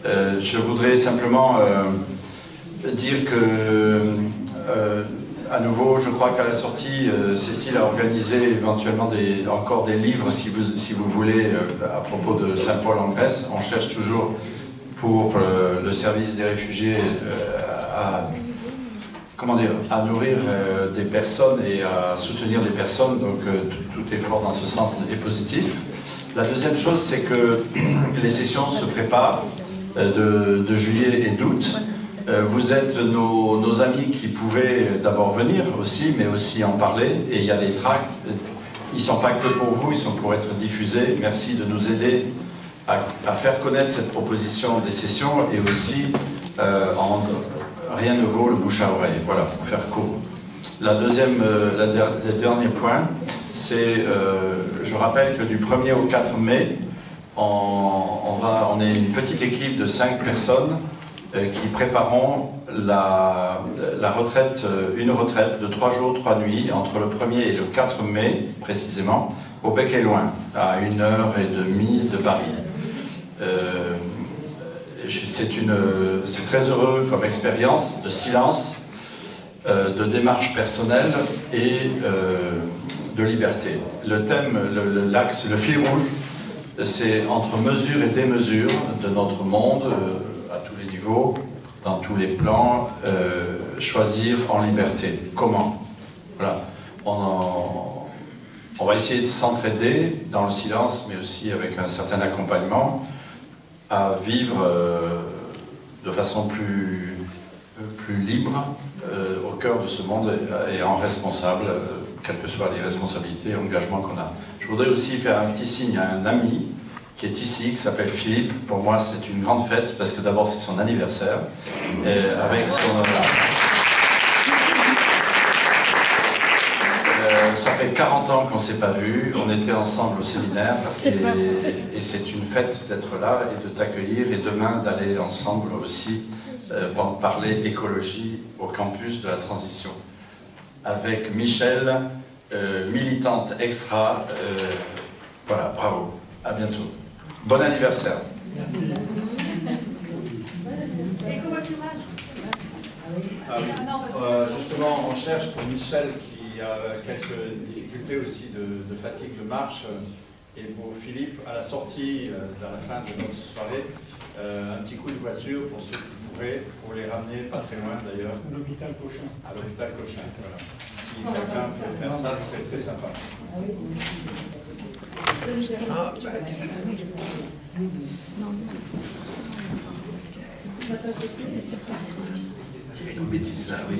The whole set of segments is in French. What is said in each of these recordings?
Je voudrais simplement dire que, à nouveau, je crois qu'à la sortie, Cécile a organisé éventuellement encore des livres, si vous voulez, à propos de Saint-Paul en Grèce. On cherche toujours pour le service des réfugiés à nourrir des personnes et à soutenir des personnes, donc tout effort dans ce sens est positif. La deuxième chose, c'est que les sessions se préparent de juillet et d'août. Vous êtes nos amis qui pouvaient d'abord venir aussi, mais aussi en parler, et il y a des tracts, ils ne sont pas que pour vous, ils sont pour être diffusés. Merci de nous aider à faire connaître cette proposition des sessions, et aussi rien ne vaut le bouche à oreille, voilà, pour faire court. Le dernier point, c'est, je rappelle que du 1er au 4 mai, on est une petite équipe de 5 personnes qui prépareront la retraite, une retraite de 3 jours, 3 nuits, entre le 1er et le 4 mai, précisément, au Bec et Loing, à 1h30 de Paris. C'est très heureux comme expérience de silence, de démarche personnelle et de liberté. Le thème, l'axe, le fil rouge, c'est entre mesure et démesure de notre monde, à tous les niveaux, dans tous les plans, choisir en liberté. Comment? Voilà. On va essayer de s'entraider dans le silence, mais aussi avec un certain accompagnement, à vivre de façon plus libre au cœur de ce monde et en responsable, quelles que soient les responsabilités et engagements qu'on a. Je voudrais aussi faire un petit signe à un ami qui est ici, qui s'appelle Philippe. Pour moi, c'est une grande fête, parce que d'abord, c'est son anniversaire. Et avec son... ça fait 40 ans qu'on ne s'est pas vus, on était ensemble au séminaire, et c'est une fête d'être là et de t'accueillir, et demain d'aller ensemble aussi parler écologie au campus de la transition. Avec Michel, militante extra, voilà, bravo, à bientôt. Bon anniversaire. Merci. Et comment tu vas? Justement, on cherche pour Michel qui a quelques difficultés aussi de fatigue de marche, et pour Philippe, à la sortie, dans la fin de notre soirée, un petit coup de voiture pour ceux qui pourraient, pour les ramener pas très loin d'ailleurs. À l'hôpital Cochin. À l'hôpital Cochin, voilà. Si quelqu'un peut faire ça, ce serait très sympa. J'ai fait une bêtise là, oui.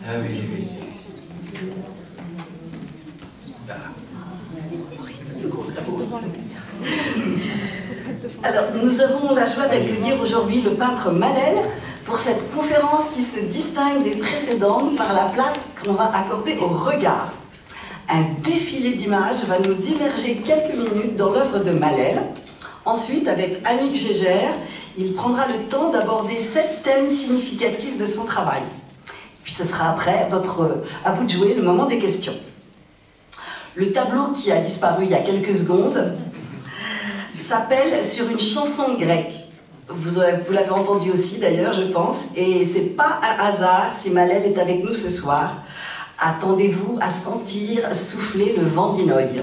Ah oui, oui. Alors, nous avons la joie d'accueillir aujourd'hui le peintre Malel pour cette conférence qui se distingue des précédentes par la place qu'on va accorder au regard. Un défilé d'images va nous immerger quelques minutes dans l'œuvre de Malel. Ensuite, avec Annick Gégère, il prendra le temps d'aborder 7 thèmes significatifs de son travail. Puis ce sera après à vous de jouer le moment des questions. Le tableau qui a disparu il y a quelques secondes s'appelle « Sur une chanson grecque ». Vous l'avez entendu aussi d'ailleurs, je pense, et c'est pas un hasard si Malel est avec nous ce soir. Attendez-vous à sentir souffler le vent d'Inoï.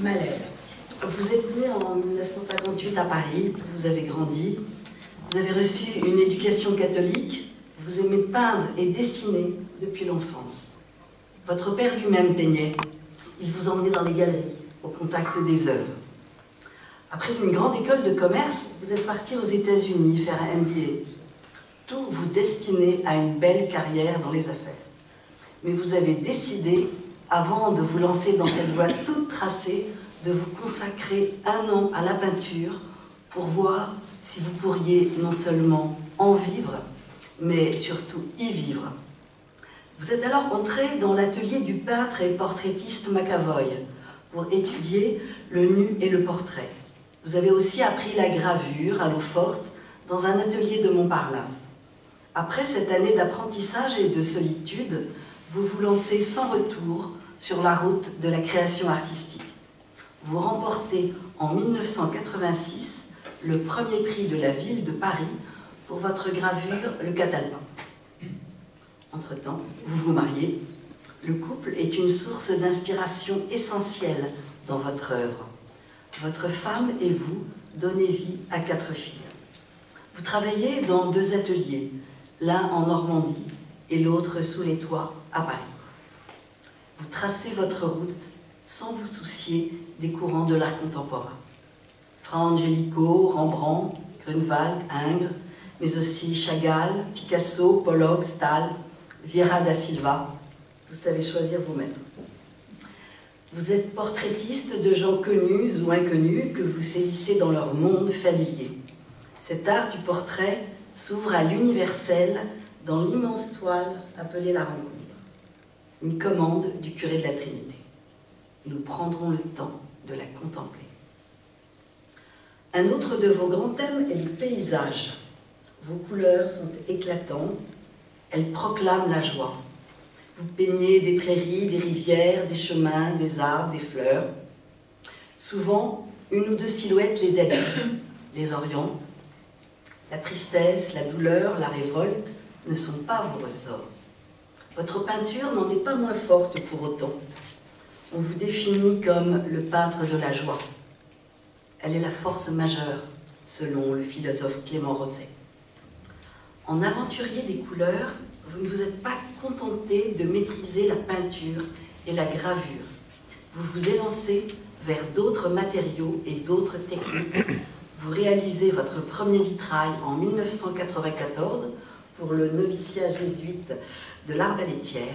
Malèle, vous êtes né en 1958 à Paris, vous avez grandi, vous avez reçu une éducation catholique, vous aimez peindre et dessiner depuis l'enfance. Votre père lui-même peignait, il vous emmenait dans les galeries, au contact des œuvres. Après une grande école de commerce, vous êtes parti aux États-Unis faire un MBA. Tout vous destinait à une belle carrière dans les affaires. Mais vous avez décidé, avant de vous lancer dans cette voie toute tracée, de vous consacrer 1 an à la peinture pour voir si vous pourriez non seulement en vivre, mais surtout y vivre. Vous êtes alors entré dans l'atelier du peintre et portraitiste McAvoy pour étudier le nu et le portrait. Vous avez aussi appris la gravure à l'eau forte dans un atelier de Montparnasse. Après cette année d'apprentissage et de solitude, vous vous lancez sans retour sur la route de la création artistique. Vous remportez en 1986 le premier prix de la ville de Paris pour votre gravure Le Catalan. Entre-temps, vous vous mariez. Le couple est une source d'inspiration essentielle dans votre œuvre. Votre femme et vous donnez vie à 4 filles. Vous travaillez dans 2 ateliers, l'un en Normandie et l'autre sous les toits à Paris. Vous tracez votre route sans vous soucier des courants de l'art contemporain. Fra Angelico, Rembrandt, Grunewald, Ingres, mais aussi Chagall, Picasso, Pollock, Stahl, Vieira da Silva. Vous savez choisir vos maîtres. Vous êtes portraitiste de gens connus ou inconnus que vous saisissez dans leur monde familier. Cet art du portrait s'ouvre à l'universel dans l'immense toile appelée La Rencontre, une commande du curé de la Trinité. Nous prendrons le temps de la contempler. Un autre de vos grands thèmes est le paysage. Vos couleurs sont éclatantes, elles proclament la joie. Vous peignez des prairies, des rivières, des chemins, des arbres, des fleurs. Souvent, 1 ou 2 silhouettes les habitent, les orientent. La tristesse, la douleur, la révolte ne sont pas vos ressorts. Votre peinture n'en est pas moins forte pour autant. On vous définit comme le peintre de la joie. Elle est la force majeure, selon le philosophe Clément Rosset. En aventurier des couleurs, vous ne vous êtes pas contenté de maîtriser la peinture et la gravure. Vous vous élancez vers d'autres matériaux et d'autres techniques. Vous réalisez votre premier vitrail en 1994 pour le noviciat jésuite de l'Arbalétière.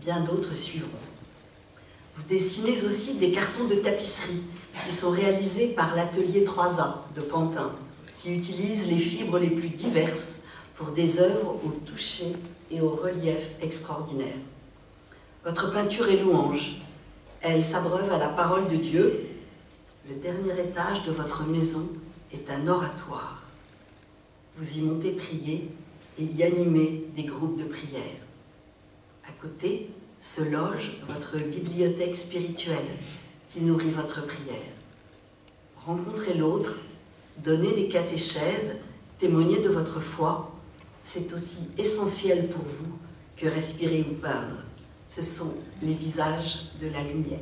Bien d'autres suivront. Vous dessinez aussi des cartons de tapisserie qui sont réalisés par l'atelier 3A de Pantin, qui utilise les fibres les plus diverses pour des œuvres au toucher et au relief extraordinaire. Votre peinture est louange. Elle s'abreuve à la parole de Dieu. Le dernier étage de votre maison est un oratoire. Vous y montez prier et y animez des groupes de prière. À côté se loge votre bibliothèque spirituelle qui nourrit votre prière. Rencontrer l'autre, donner des catéchèses, témoigner de votre foi, c'est aussi essentiel pour vous que respirer ou peindre. Ce sont les visages de la lumière.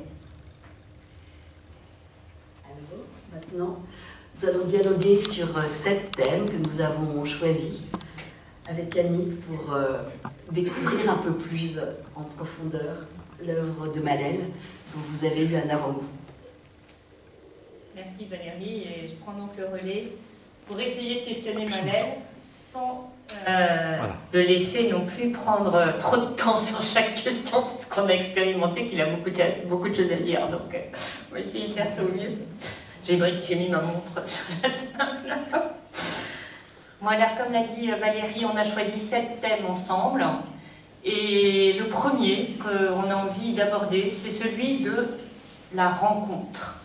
Alors, maintenant, nous allons dialoguer sur 7 thèmes que nous avons choisis avec Annie pour découvrir un peu plus en profondeur l'œuvre de Malèle dont vous avez eu un avant-goût. Merci Valérie, et je prends donc le relais pour essayer de questionner Malèle sans le laisser non plus prendre trop de temps sur chaque question, parce qu'on a expérimenté qu'il a beaucoup de choses à dire, donc on va essayer de faire ça au mieux. J'ai mis ma montre sur la table. Voilà, comme l'a dit Valérie, on a choisi 7 thèmes ensemble, et le premier qu'on a envie d'aborder, c'est celui de la rencontre.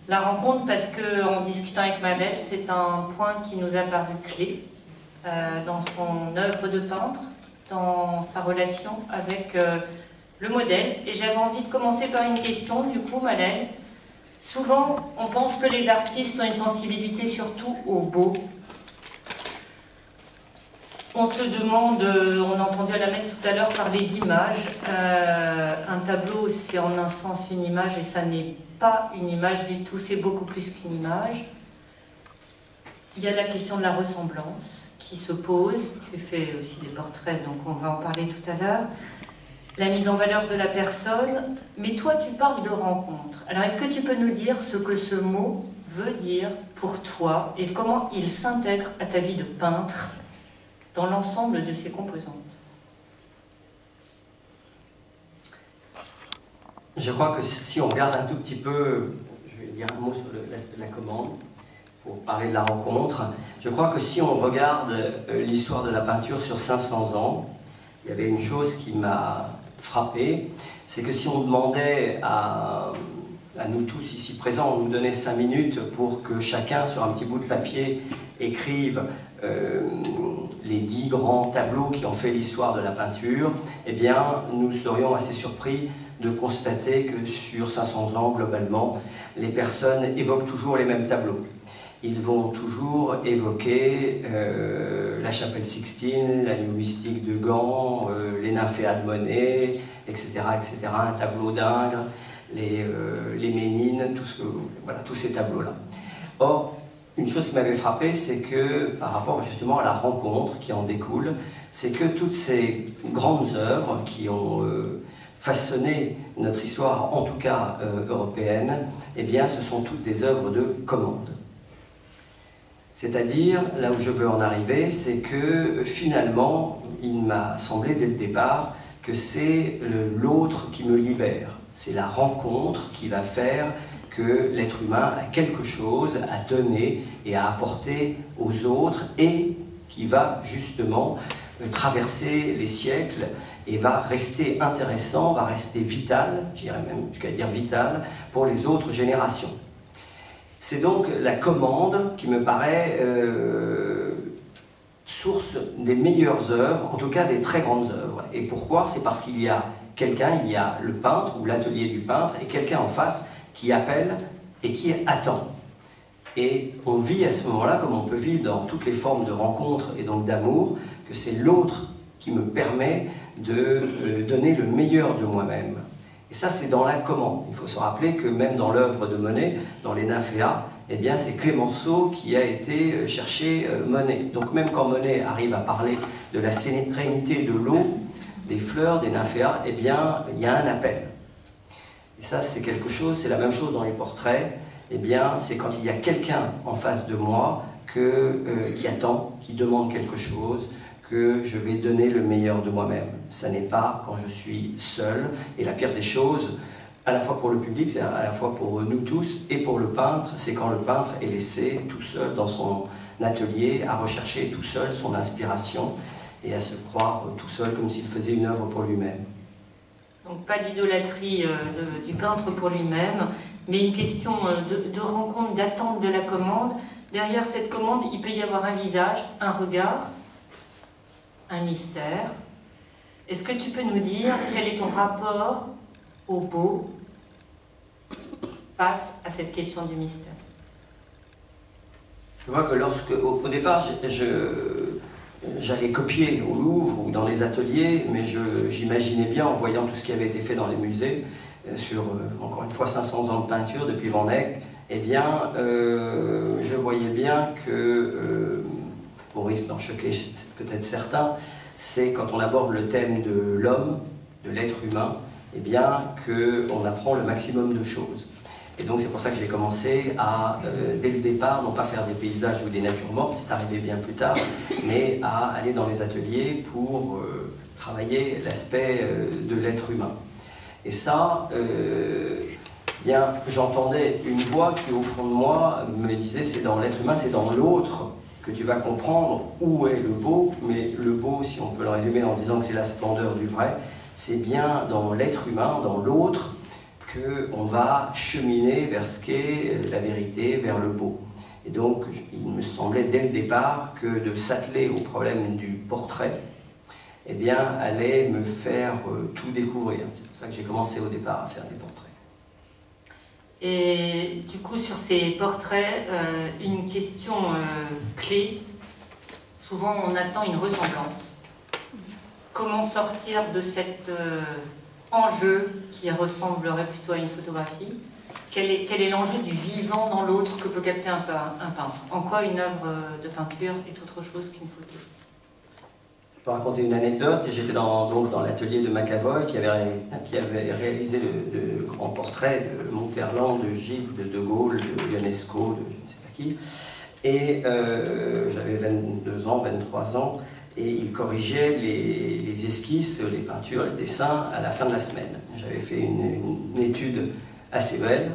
La rencontre, parce qu'en discutant avec Malèle, c'est un point qui nous a paru clé dans son œuvre de peintre, dans sa relation avec le modèle. Et j'avais envie de commencer par une question, du coup, Malèle. Souvent, on pense que les artistes ont une sensibilité surtout au beau. On se demande, on a entendu à la messe tout à l'heure parler d'image. Un tableau, c'est en un sens une image, et ça n'est pas une image du tout, c'est beaucoup plus qu'une image. Il y a la question de la ressemblance qui se pose. Tu fais aussi des portraits, donc on va en parler tout à l'heure. La mise en valeur de la personne, mais toi tu parles de rencontre. Alors est-ce que tu peux nous dire ce que ce mot veut dire pour toi et comment il s'intègre à ta vie de peintre dans l'ensemble de ses composantes? Je crois que si on regarde un tout petit peu, je vais dire un mot sur l'aspect de la commande, pour parler de la rencontre, je crois que si on regarde l'histoire de la peinture sur 500 ans, il y avait une chose qui m'a frappé, c'est que si on demandait à nous tous ici présents, on nous donnait 5 minutes pour que chacun, sur un petit bout de papier, écrive les 10 grands tableaux qui ont fait l'histoire de la peinture, eh bien, nous serions assez surpris de constater que sur 500 ans, globalement, les personnes évoquent toujours les mêmes tableaux. Ils vont toujours évoquer la Chapelle Sixtine, la Nuit mystique de Gand, les Nymphéas de Monet, etc., etc., un tableau d'Ingres, les Ménines, voilà, tous ces tableaux-là. Or, une chose qui m'avait frappé, c'est que par rapport justement à la rencontre qui en découle, c'est que toutes ces grandes œuvres qui ont façonné notre histoire, en tout cas européenne, eh bien, ce sont toutes des œuvres de commande. C'est-à-dire, là où je veux en arriver, c'est que finalement, il m'a semblé dès le départ que c'est l'autre qui me libère. C'est la rencontre qui va faire que l'être humain a quelque chose à donner et à apporter aux autres et qui va justement traverser les siècles et va rester intéressant, va rester vital, j'irais même jusqu'à dire vital, pour les autres générations. C'est donc la commande qui me paraît source des meilleures œuvres, en tout cas des très grandes œuvres. Et pourquoi? C'est parce qu'il y a quelqu'un, il y a le peintre ou l'atelier du peintre et quelqu'un en face qui appelle et qui attend. Et on vit à ce moment-là, comme on peut vivre dans toutes les formes de rencontres et donc d'amour, que c'est l'autre qui me permet de donner le meilleur de moi-même. Et ça, c'est dans la commande. Il faut se rappeler que même dans l'œuvre de Monet, dans les Nymphéas, eh bien, c'est Clémenceau qui a été chercher Monet. Donc même quand Monet arrive à parler de la sérénité de l'eau, des fleurs, des Nymphéas, eh bien, il y a un appel. Et ça, c'est quelque chose, c'est la même chose dans les portraits. Eh bien, c'est quand il y a quelqu'un en face de moi qui attend, qui demande quelque chose, que je vais donner le meilleur de moi-même. Ça n'est pas quand je suis seul. Et la pire des choses, à la fois pour le public, c'est à la fois pour nous tous, et pour le peintre, c'est quand le peintre est laissé tout seul dans son atelier, à rechercher tout seul son inspiration, et à se croire tout seul comme s'il faisait une œuvre pour lui-même. Donc pas d'idolâtrie du peintre pour lui-même, mais une question de rencontre, d'attente de la commande. Derrière cette commande, il peut y avoir un visage, un regard, un mystère. Est-ce que tu peux nous dire quel est ton rapport au beau face à cette question du mystère? Je vois que au départ, j'allais copier au Louvre ou dans les ateliers, mais j'imaginais bien, en voyant tout ce qui avait été fait dans les musées, sur, encore une fois, 500 ans de peinture depuis Van Eyck, eh bien, je voyais bien que, au risque d'en choquer peut-être certains, c'est quand on aborde le thème de l'homme, de l'être humain, eh bien, qu'on apprend le maximum de choses. Et donc c'est pour ça que j'ai commencé à, dès le départ, non pas faire des paysages ou des natures mortes, c'est arrivé bien plus tard, mais à aller dans les ateliers pour travailler l'aspect de l'être humain. Et ça, bien, j'entendais une voix qui, au fond de moi, me disait c'est dans l'être humain, c'est dans l'autre que tu vas comprendre où est le beau, mais le beau, si on peut le résumer en disant que c'est la splendeur du vrai, c'est bien dans l'être humain, dans l'autre, qu'on va cheminer vers ce qu'est la vérité, vers le beau. Et donc, il me semblait dès le départ que de s'atteler au problème du portrait, eh bien, allait me faire tout découvrir. C'est pour ça que j'ai commencé au départ à faire des portraits. Et du coup, sur ces portraits, une question clé, souvent on attend une ressemblance. Comment sortir de cet enjeu qui ressemblerait plutôt à une photographie quel est l'enjeu du vivant dans l'autre que peut capter un peintre? En quoi une œuvre de peinture est autre chose qu'une photo? Je peux raconter une anecdote. J'étais donc dans l'atelier de McAvoy qui avait réalisé le grand portrait de Monterland, de Gide, de Gaulle, de Ionesco, de je ne sais pas qui. Et j'avais 22 ans, 23 ans, et il corrigeait les esquisses, les peintures, les dessins à la fin de la semaine. J'avais fait une étude assez belle,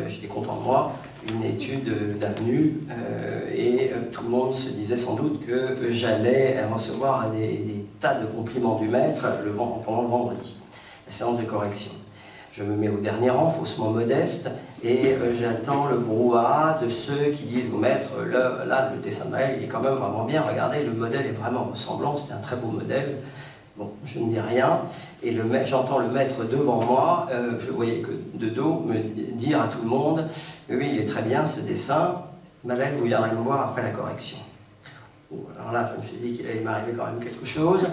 j'étais content de moi, une étude d'avenue, et tout le monde se disait sans doute que j'allais recevoir des tas de compliments du maître pendant le vendredi, la séance de correction. Je me mets au dernier rang, faussement modeste, et j'attends le brouhaha de ceux qui disent au maître, là, le dessin de Maël, il est quand même vraiment bien, regardez, le modèle est vraiment ressemblant, c'est un très beau modèle. Bon, je ne dis rien, et j'entends le maître devant moi, je voyais que de dos, me dire à tout le monde, oui, il est très bien ce dessin, Maël, vous viendrez me voir après la correction. Bon, alors là, je me suis dit qu'il allait m'arriver quand même quelque chose,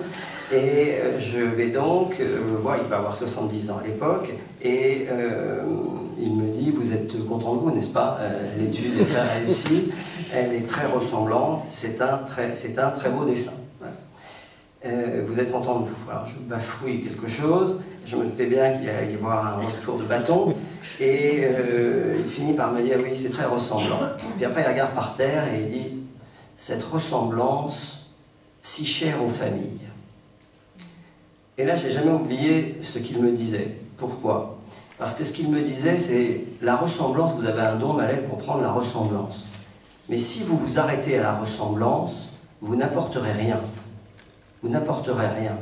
et je vais donc, voir, il va avoir 70 ans à l'époque, et il me dit, vous êtes content de vous, n'est-ce pas? L'étude est très réussie, elle est très ressemblante, c'est un très beau dessin. Vous êtes content de vous. Alors je bafouille quelque chose, je me doutais bien qu'il allait y avoir un retour de bâton, et il finit par me dire, oui, c'est très ressemblant. Puis après, il regarde par terre et il dit, cette ressemblance si chère aux familles. Et là, j'ai jamais oublié ce qu'il me disait. Pourquoi? Parce que ce qu'il me disait, c'est la ressemblance, vous avez un don, Maël, pour prendre la ressemblance. Mais si vous vous arrêtez à la ressemblance, vous n'apporterez rien. Vous n'apporterez rien.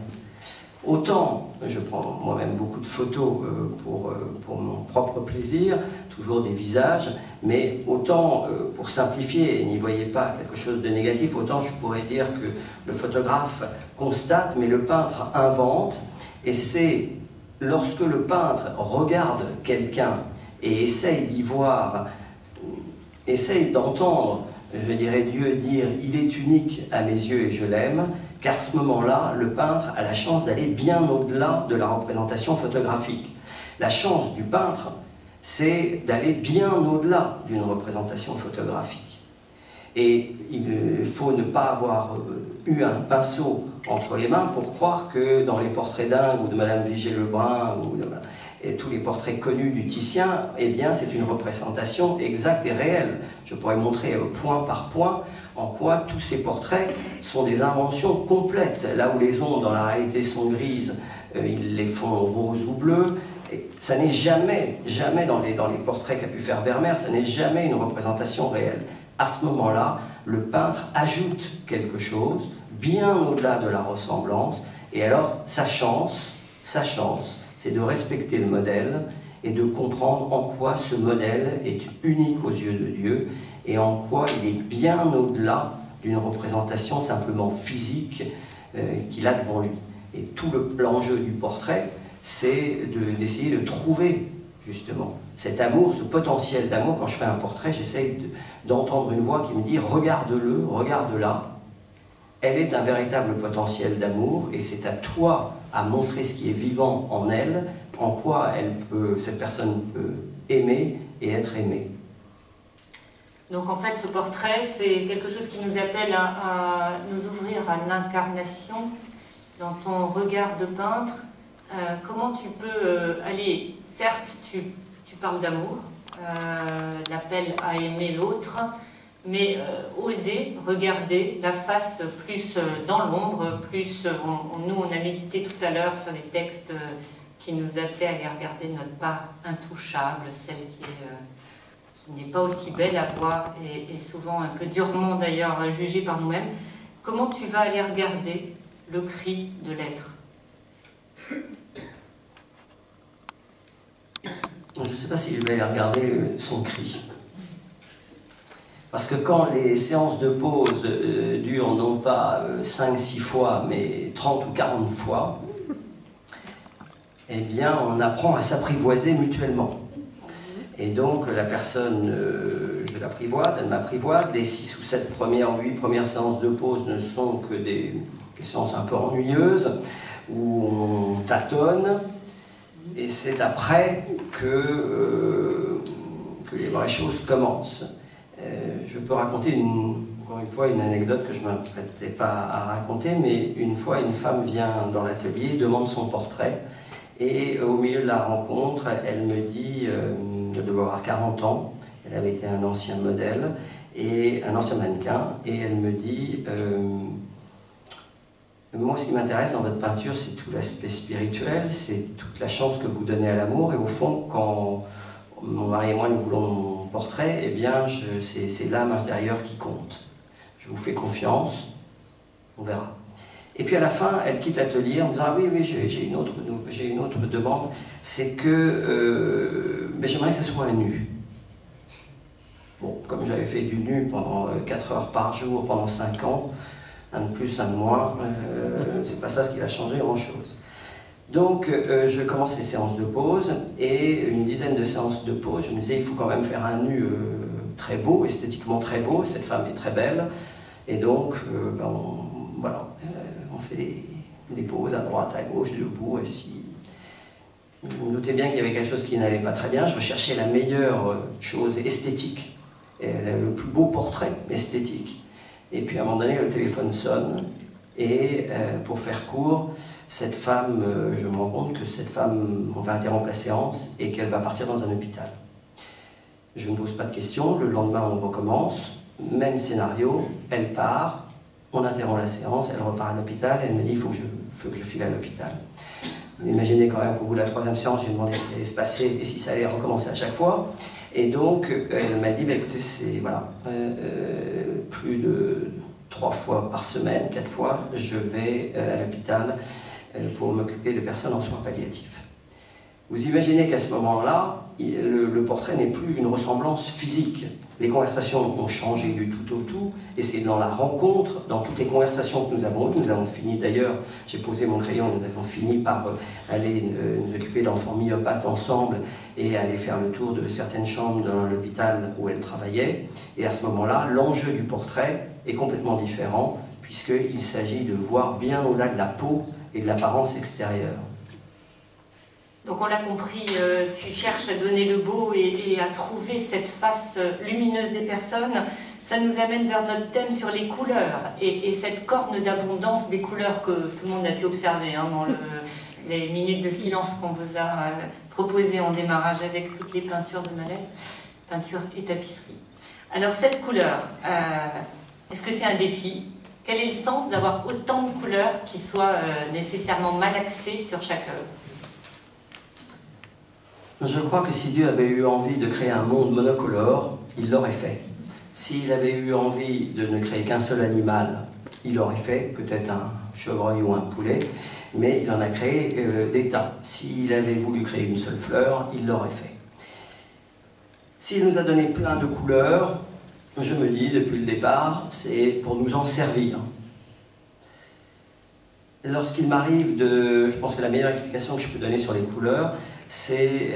Autant, je prends moi-même beaucoup de photos pour mon propre plaisir, toujours des visages, mais autant, pour simplifier, et n'y voyez pas quelque chose de négatif, autant je pourrais dire que le photographe constate, mais le peintre invente, et c'est lorsque le peintre regarde quelqu'un et essaye d'y voir, essaye d'entendre, je dirais Dieu dire « il est unique à mes yeux et je l'aime », qu'à ce moment-là, le peintre a la chance d'aller bien au-delà de la représentation photographique. La chance du peintre, c'est d'aller bien au-delà d'une représentation photographique. Et il faut ne pas avoir eu un pinceau entre les mains pour croire que dans les portraits d'Ingres ou de Madame Vigée-Lebrun et tous les portraits connus du Titien, eh bien c'est une représentation exacte et réelle. Je pourrais montrer point par point en quoi tous ces portraits sont des inventions complètes. Là où les ombres dans la réalité sont grises, ils les font rose ou bleu. Et ça n'est jamais dans les portraits qu'a pu faire Vermeer, ça n'est jamais une représentation réelle. À ce moment-là, le peintre ajoute quelque chose, bien au-delà de la ressemblance, et alors sa chance, c'est de respecter le modèle et de comprendre en quoi ce modèle est unique aux yeux de Dieu et en quoi il est bien au-delà d'une représentation simplement physique qu'il a devant lui. Et tout l'enjeu du portrait, c'est d'essayer de trouver justement cet amour, ce potentiel d'amour. Quand je fais un portrait, j'essaye d'entendre une voix qui me dit « regarde-le, regarde-la ». Elle est un véritable potentiel d'amour et c'est à toi à montrer ce qui est vivant en elle, en quoi cette personne peut aimer et être aimée. Donc en fait, ce portrait, c'est quelque chose qui nous appelle à nous ouvrir à l'incarnation dans ton regard de peintre. Comment tu peux aller, certes, tu parles d'amour, l'appel à aimer l'autre, mais oser regarder la face plus dans l'ombre, plus, nous on a médité tout à l'heure sur les textes qui nous appelaient à aller regarder notre part intouchable, celle qui n'est pas aussi belle à voir et souvent un peu durement d'ailleurs jugée par nous-mêmes. Comment tu vas aller regarder le cri de l'être? Je ne sais pas si je vais aller regarder son cri. Parce que quand les séances de pause durent non pas 5-6 fois, mais 30 ou 40 fois, eh bien, on apprend à s'apprivoiser mutuellement. Et donc, la personne, je l'apprivoise, elle m'apprivoise. Les 6 ou 7 premières, 8 premières séances de pause ne sont que des séances un peu ennuyeuses, où on tâtonne. Et c'est après que les vraies choses commencent. Je peux raconter encore une fois une anecdote que je ne m'apprêtais pas à raconter, mais une fois une femme vient dans l'atelier, demande son portrait, et au milieu de la rencontre, elle me dit, elle devait avoir 40 ans, elle avait été un ancien modèle, et un ancien mannequin, et elle me dit moi, ce qui m'intéresse dans votre peinture, c'est tout l'aspect spirituel, c'est toute la chance que vous donnez à l'amour, et au fond, quand mon mari et moi nous voulons mon portrait, eh bien, c'est l'âme intérieure qui compte. Je vous fais confiance, on verra. Et puis à la fin, elle quitte l'atelier en me disant « Ah oui, j'ai une autre demande, c'est que j'aimerais que ça soit un nu. » Bon, comme j'avais fait du nu pendant 4 heures par jour, pendant 5 ans, un de plus, un de moins, c'est pas ça ce qui va changer grand-chose. Donc je commence les séances de pause, et une dizaine de séances de pause, je me disais il faut quand même faire un nu très beau, esthétiquement très beau, cette femme est très belle, et donc voilà, on fait des pauses à droite, à gauche, debout, assis. Vous notez bien qu'il y avait quelque chose qui n'allait pas très bien, je recherchais la meilleure chose esthétique, le plus beau portrait esthétique. Et puis à un moment donné, le téléphone sonne, et pour faire court, cette femme, je me rends compte que cette femme, on va interrompre la séance et qu'elle va partir dans un hôpital. Je ne pose pas de questions, le lendemain on recommence, même scénario, elle part, on interrompt la séance, elle repart à l'hôpital, elle me dit il faut que je file à l'hôpital. Vous imaginez quand même qu'au bout de la 3e séance, j'ai demandé ce qui allait se passer et si ça allait recommencer à chaque fois. Et donc, elle m'a dit, bah, écoutez, c'est voilà, plus de 3 fois par semaine, 4 fois, je vais à l'hôpital pour m'occuper de personnes en soins palliatifs. Vous imaginez qu'à ce moment-là, le portrait n'est plus une ressemblance physique. Les conversations ont changé du tout au tout, et c'est dans la rencontre, dans toutes les conversations que nous avons fini d'ailleurs, j'ai posé mon crayon, nous avons fini par aller nous occuper d'enfants myopathes ensemble et aller faire le tour de certaines chambres dans l'hôpital où elle travaillait. Et à ce moment-là, l'enjeu du portrait est complètement différent, puisqu'il s'agit de voir bien au-delà de la peau et de l'apparence extérieure. Donc on l'a compris, tu cherches à donner le beau et à trouver cette face lumineuse des personnes. Ça nous amène vers notre thème sur les couleurs et cette corne d'abondance des couleurs que tout le monde a pu observer hein, dans les minutes de silence qu'on vous a proposées en démarrage avec toutes les peintures de Malel, peinture et tapisserie. Alors cette couleur, est-ce que c'est un défi? Quel est le sens d'avoir autant de couleurs qui soient nécessairement malaxées sur chaque œuvre? Je crois que si Dieu avait eu envie de créer un monde monocolore, il l'aurait fait. S'il avait eu envie de ne créer qu'un seul animal, il l'aurait fait, peut-être un chevreuil ou un poulet, mais il en a créé des tas. S'il avait voulu créer une seule fleur, il l'aurait fait. S'il nous a donné plein de couleurs, je me dis depuis le départ, c'est pour nous en servir. Lorsqu'il m'arrive de... Je pense que la meilleure explication que je peux donner sur les couleurs, c'est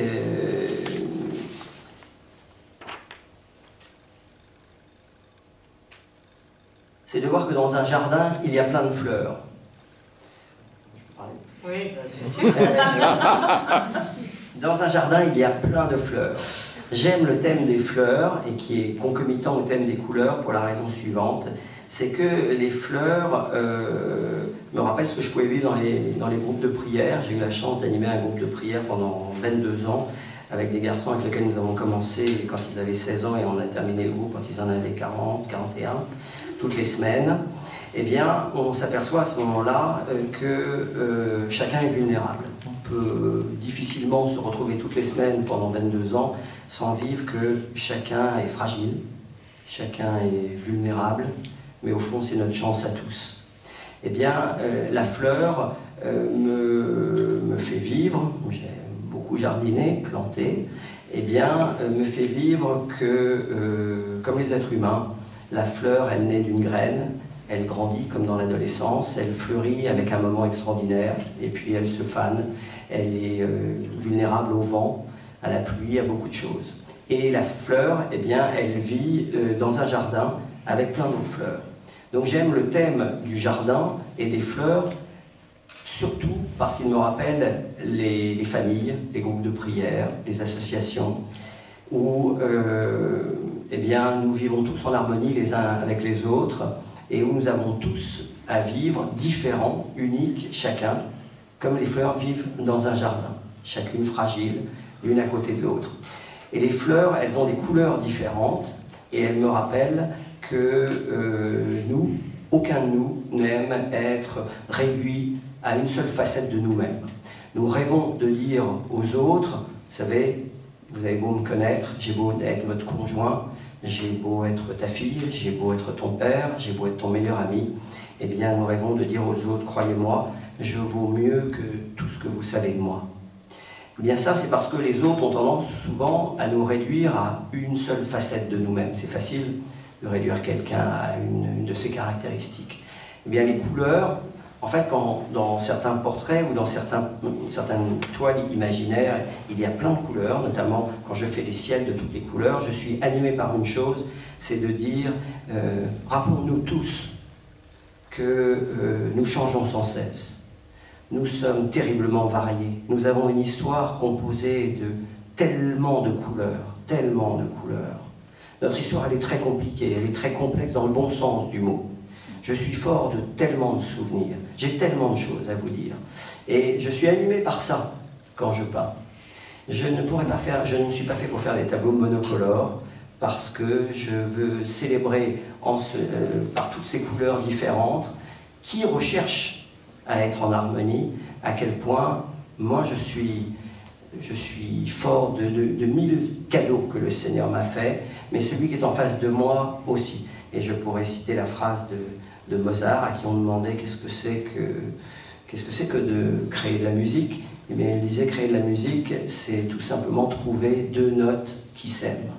de voir que dans un jardin, il y a plein de fleurs. Je peux parler ? Oui, bien sûr. Dans un jardin, il y a plein de fleurs. J'aime le thème des fleurs, et qui est concomitant au thème des couleurs pour la raison suivante, c'est que les fleurs me rappellent ce que je pouvais vivre dans les groupes de prière. J'ai eu la chance d'animer un groupe de prière pendant 22 ans avec des garçons avec lesquels nous avons commencé quand ils avaient 16 ans et on a terminé le groupe quand ils en avaient 40, 41, toutes les semaines. Eh bien, on s'aperçoit à ce moment-là que chacun est vulnérable. On peut difficilement se retrouver toutes les semaines pendant 22 ans sans vivre que chacun est fragile, chacun est vulnérable, mais au fond, c'est notre chance à tous. Eh bien, la fleur me fait vivre, j'ai beaucoup jardiné, planté, eh bien, me fait vivre que, comme les êtres humains, la fleur, elle naît d'une graine, elle grandit comme dans l'adolescence, elle fleurit avec un moment extraordinaire, et puis elle se fane, elle est vulnérable au vent, à la pluie, à beaucoup de choses. Et la fleur, eh bien, elle vit dans un jardin avec plein d'autres fleurs. Donc j'aime le thème du jardin et des fleurs surtout parce qu'il me rappelle les familles, les groupes de prière, les associations, où eh bien, nous vivons tous en harmonie les uns avec les autres, et où nous avons tous à vivre différents, uniques, chacun, comme les fleurs vivent dans un jardin, chacune fragile, l'une à côté de l'autre. Et les fleurs, elles ont des couleurs différentes, et elles me rappellent que nous, aucun de nous n'aime être réduit à une seule facette de nous-mêmes. Nous rêvons de dire aux autres, vous savez, vous avez beau me connaître, j'ai beau être votre conjoint, j'ai beau être ta fille, j'ai beau être ton père, j'ai beau être ton meilleur ami, eh bien nous rêvons de dire aux autres, croyez-moi, je vaux mieux que tout ce que vous savez de moi. Eh bien ça, c'est parce que les autres ont tendance souvent à nous réduire à une seule facette de nous-mêmes. C'est facile de réduire quelqu'un à une de ses caractéristiques. Eh bien les couleurs, en fait, dans certains portraits ou dans certaines toiles imaginaires, il y a plein de couleurs, notamment quand je fais les ciels de toutes les couleurs, je suis animé par une chose, c'est de dire, rappelons-nous tous que nous changeons sans cesse. Nous sommes terriblement variés. Nous avons une histoire composée de tellement de couleurs, tellement de couleurs. Notre histoire, elle est très compliquée, elle est très complexe dans le bon sens du mot. Je suis fort de tellement de souvenirs, j'ai tellement de choses à vous dire. Et je suis animé par ça quand je peins. Je ne suis pas fait pour faire des tableaux monocolores, parce que je veux célébrer par toutes ces couleurs différentes, qui recherchent à être en harmonie, à quel point moi je suis fort de 1000 cadeaux que le Seigneur m'a fait, mais celui qui est en face de moi aussi. Et je pourrais citer la phrase de Mozart, à qui on demandait qu'est-ce que c'est que de créer de la musique. Et bien, il disait créer de la musique, c'est tout simplement trouver deux notes qui s'aiment.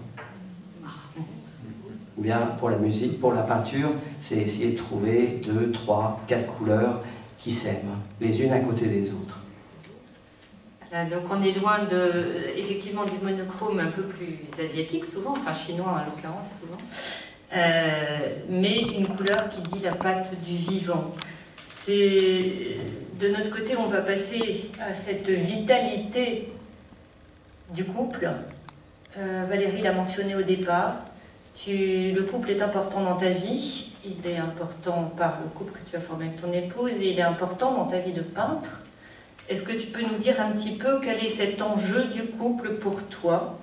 Bien, pour la musique, pour la peinture, c'est essayer de trouver 2, 3, 4 couleurs qui s'aiment, les unes à côté des autres. Voilà, donc on est loin effectivement du monochrome un peu plus asiatique souvent, enfin chinois en l'occurrence souvent. Mais une couleur qui dit la patte du vivant. De notre côté, on va passer à cette vitalité du couple. Valérie l'a mentionné au départ. Le couple est important dans ta vie. Il est important par le couple que tu as formé avec ton épouse et il est important dans ta vie de peintre. Est-ce que tu peux nous dire un petit peu quel est cet enjeu du couple pour toi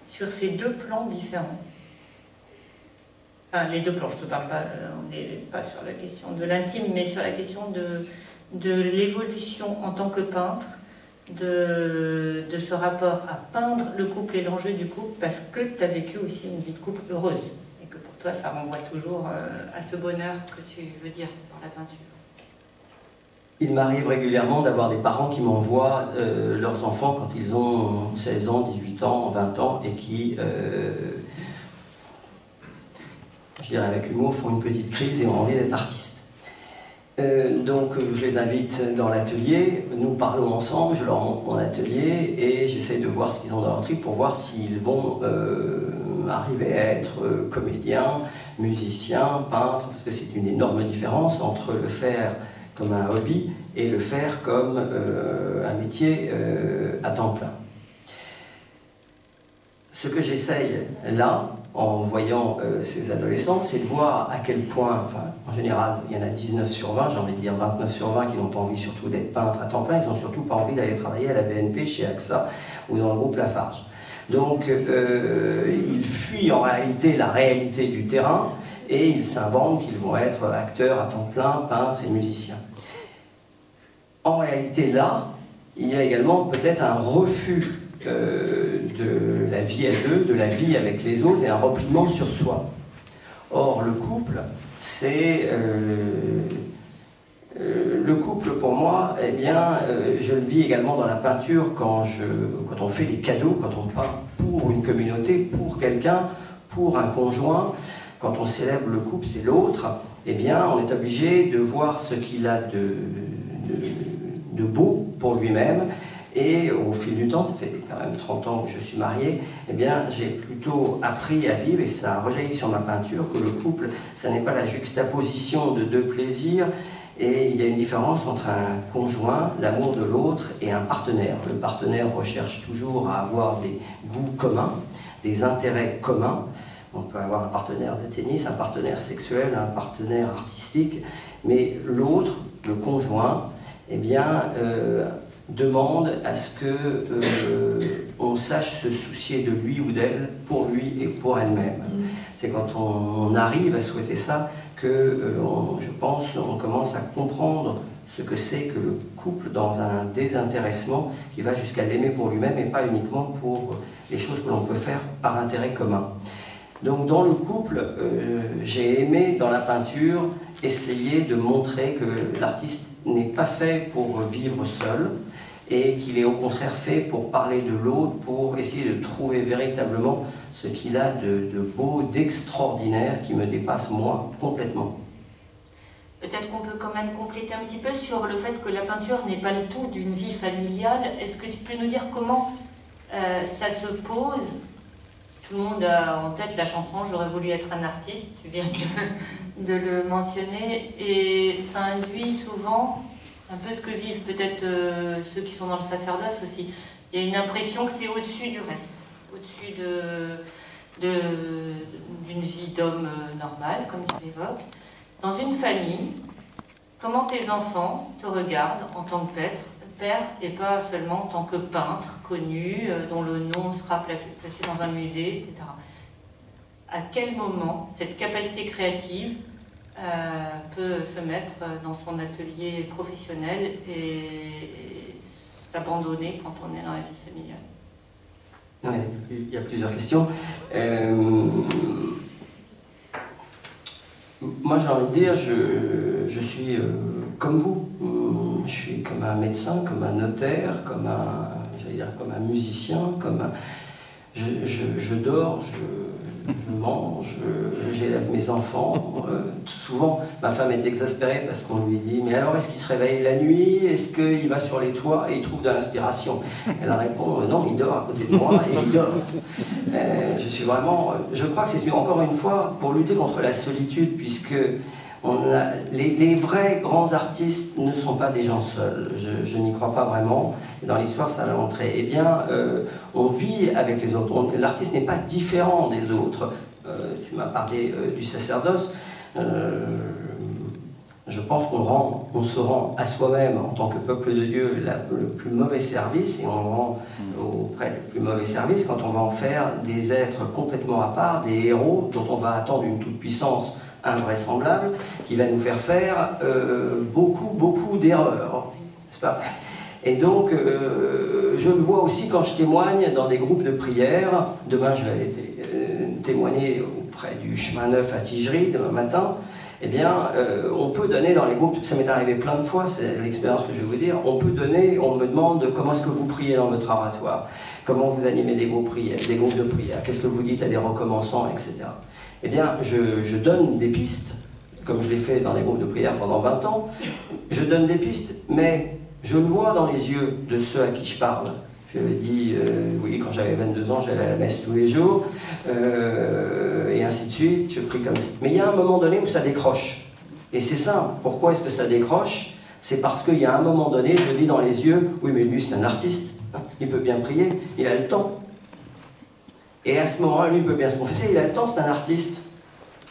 sur ces deux plans différents? Enfin, les deux plans, je ne te parle pas, on n'est pas sur la question de l'intime, mais sur la question de l'évolution en tant que peintre, de ce rapport à peindre le couple et l'enjeu du couple, parce que tu as vécu aussi une vie de couple heureuse, et que pour toi, ça renvoie toujours à ce bonheur que tu veux dire par la peinture. Il m'arrive régulièrement d'avoir des parents qui m'envoient leurs enfants quand ils ont 16 ans, 18 ans, 20 ans, et qui... je dirais avec humour, font une petite crise et ont envie d'être artistes. Donc je les invite dans l'atelier, nous parlons ensemble, je leur montre mon atelier et j'essaie de voir ce qu'ils ont dans leur trip pour voir s'ils vont arriver à être comédiens, musiciens, peintres, parce que c'est une énorme différence entre le faire comme un hobby et le faire comme un métier à temps plein. Ce que j'essaye là, en voyant ces adolescents, c'est de voir à quel point, enfin en général il y en a 19 sur 20, j'ai envie de dire 29 sur 20 qui n'ont pas envie surtout d'être peintres à temps plein, ils n'ont surtout pas envie d'aller travailler à la BNP, chez AXA ou dans le groupe Lafarge. Donc ils fuient en réalité la réalité du terrain et ils s'inventent qu'ils vont être acteurs à temps plein, peintres et musiciens. En réalité là, il y a également peut-être un refus de la vie à deux, de la vie avec les autres et un repliement sur soi. Or, le couple, c'est... le couple, pour moi, eh bien, je le vis également dans la peinture quand on fait des cadeaux, quand on peint pour une communauté, pour quelqu'un, pour un conjoint. Quand on célèbre le couple, c'est l'autre. Eh bien, on est obligé de voir ce qu'il a de beau pour lui-même. Et au fil du temps, ça fait quand même 30 ans que je suis marié, eh bien, j'ai plutôt appris à vivre, et ça a rejailli sur ma peinture, que le couple, ça n'est pas la juxtaposition de deux plaisirs, Et il y a une différence entre un conjoint, l'amour de l'autre, et un partenaire. Le partenaire recherche toujours à avoir des goûts communs, des intérêts communs. On peut avoir un partenaire de tennis, un partenaire sexuel, un partenaire artistique, mais l'autre, le conjoint, eh bien, demande à ce que on sache se soucier de lui ou d'elle pour lui et pour elle-même. C'est quand on arrive à souhaiter ça que, je pense, on commence à comprendre ce que c'est que le couple dans un désintéressement qui va jusqu'à l'aimer pour lui-même et pas uniquement pour les choses que l'on peut faire par intérêt commun. Donc dans le couple, j'ai aimé dans la peinture essayer de montrer que l'artiste n'est pas fait pour vivre seul et qu'il est au contraire fait pour parler de l'autre, pour essayer de trouver véritablement ce qu'il a de beau, d'extraordinaire qui me dépasse moi complètement. Peut-être qu'on peut quand même compléter un petit peu sur le fait que la peinture n'est pas le tout d'une vie familiale. Est-ce que tu peux nous dire comment ça se pose? Tout le monde a en tête la chanson « J'aurais voulu être un artiste », tu viens de le mentionner, et ça induit souvent un peu ce que vivent peut-être ceux qui sont dans le sacerdoce aussi. Il y a une impression que c'est au-dessus du reste, au-dessus d'une vie d'homme normal, comme tu l'évoques. Dans une famille, comment tes enfants te regardent en tant que père et pas seulement en tant que peintre connu, dont le nom sera placé dans un musée, etc. À quel moment cette capacité créative peut se mettre dans son atelier professionnel et s'abandonner quand on est dans la vie familiale? Ouais, il y a plusieurs questions. Moi j'ai envie de dire, je suis comme vous. Je suis comme un médecin, comme un notaire, comme un musicien, je dors, je mange, j'élève mes enfants. Souvent, ma femme est exaspérée parce qu'on lui dit « Mais alors, est-ce qu'il se réveille la nuit? Est-ce qu'il va sur les toits et il trouve de l'inspiration ?» Elle répond « Non, il dort à côté de moi et il dort. » Je crois que c'est encore une fois pour lutter contre la solitude, puisque les vrais grands artistes ne sont pas des gens seuls. Je n'y crois pas vraiment. Et dans l'histoire, ça l'a montré. Eh bien, on vit avec les autres. L'artiste n'est pas différent des autres. Tu m'as parlé du sacerdoce. Je pense qu'on se rend à soi-même en tant que peuple de Dieu le plus mauvais service, et on rend auprès le plus mauvais service quand on va en faire des êtres complètement à part, des héros dont on va attendre une toute-puissance invraisemblable qui va nous faire beaucoup d'erreurs, n'est-ce pas? Et donc, je le vois aussi quand je témoigne dans des groupes de prière. Demain, je vais aller témoigner auprès du chemin neuf à Tigerie, demain matin. Eh bien, on peut donner dans les groupes, ça m'est arrivé plein de fois, c'est l'expérience que je vais vous dire, on peut donner, on me demande comment est-ce que vous priez dans votre oratoire, comment vous animez des groupes de prière, qu'est-ce que vous dites à des recommençants, etc. Eh bien, je donne des pistes, comme je l'ai fait dans des groupes de prière pendant 20 ans, je donne des pistes, mais je le vois dans les yeux de ceux à qui je parle. Je dis, oui, quand j'avais 22 ans, j'allais à la messe tous les jours, et ainsi de suite, je prie comme ça. Mais il y a un moment donné où ça décroche. Et c'est simple. Pourquoi est-ce que ça décroche? C'est parce qu'il y a un moment donné, je le dis dans les yeux, oui, mais lui, c'est un artiste. Il peut bien prier, il a le temps. Et à ce moment-là, lui, il peut bien se confesser, il a le temps, c'est un artiste.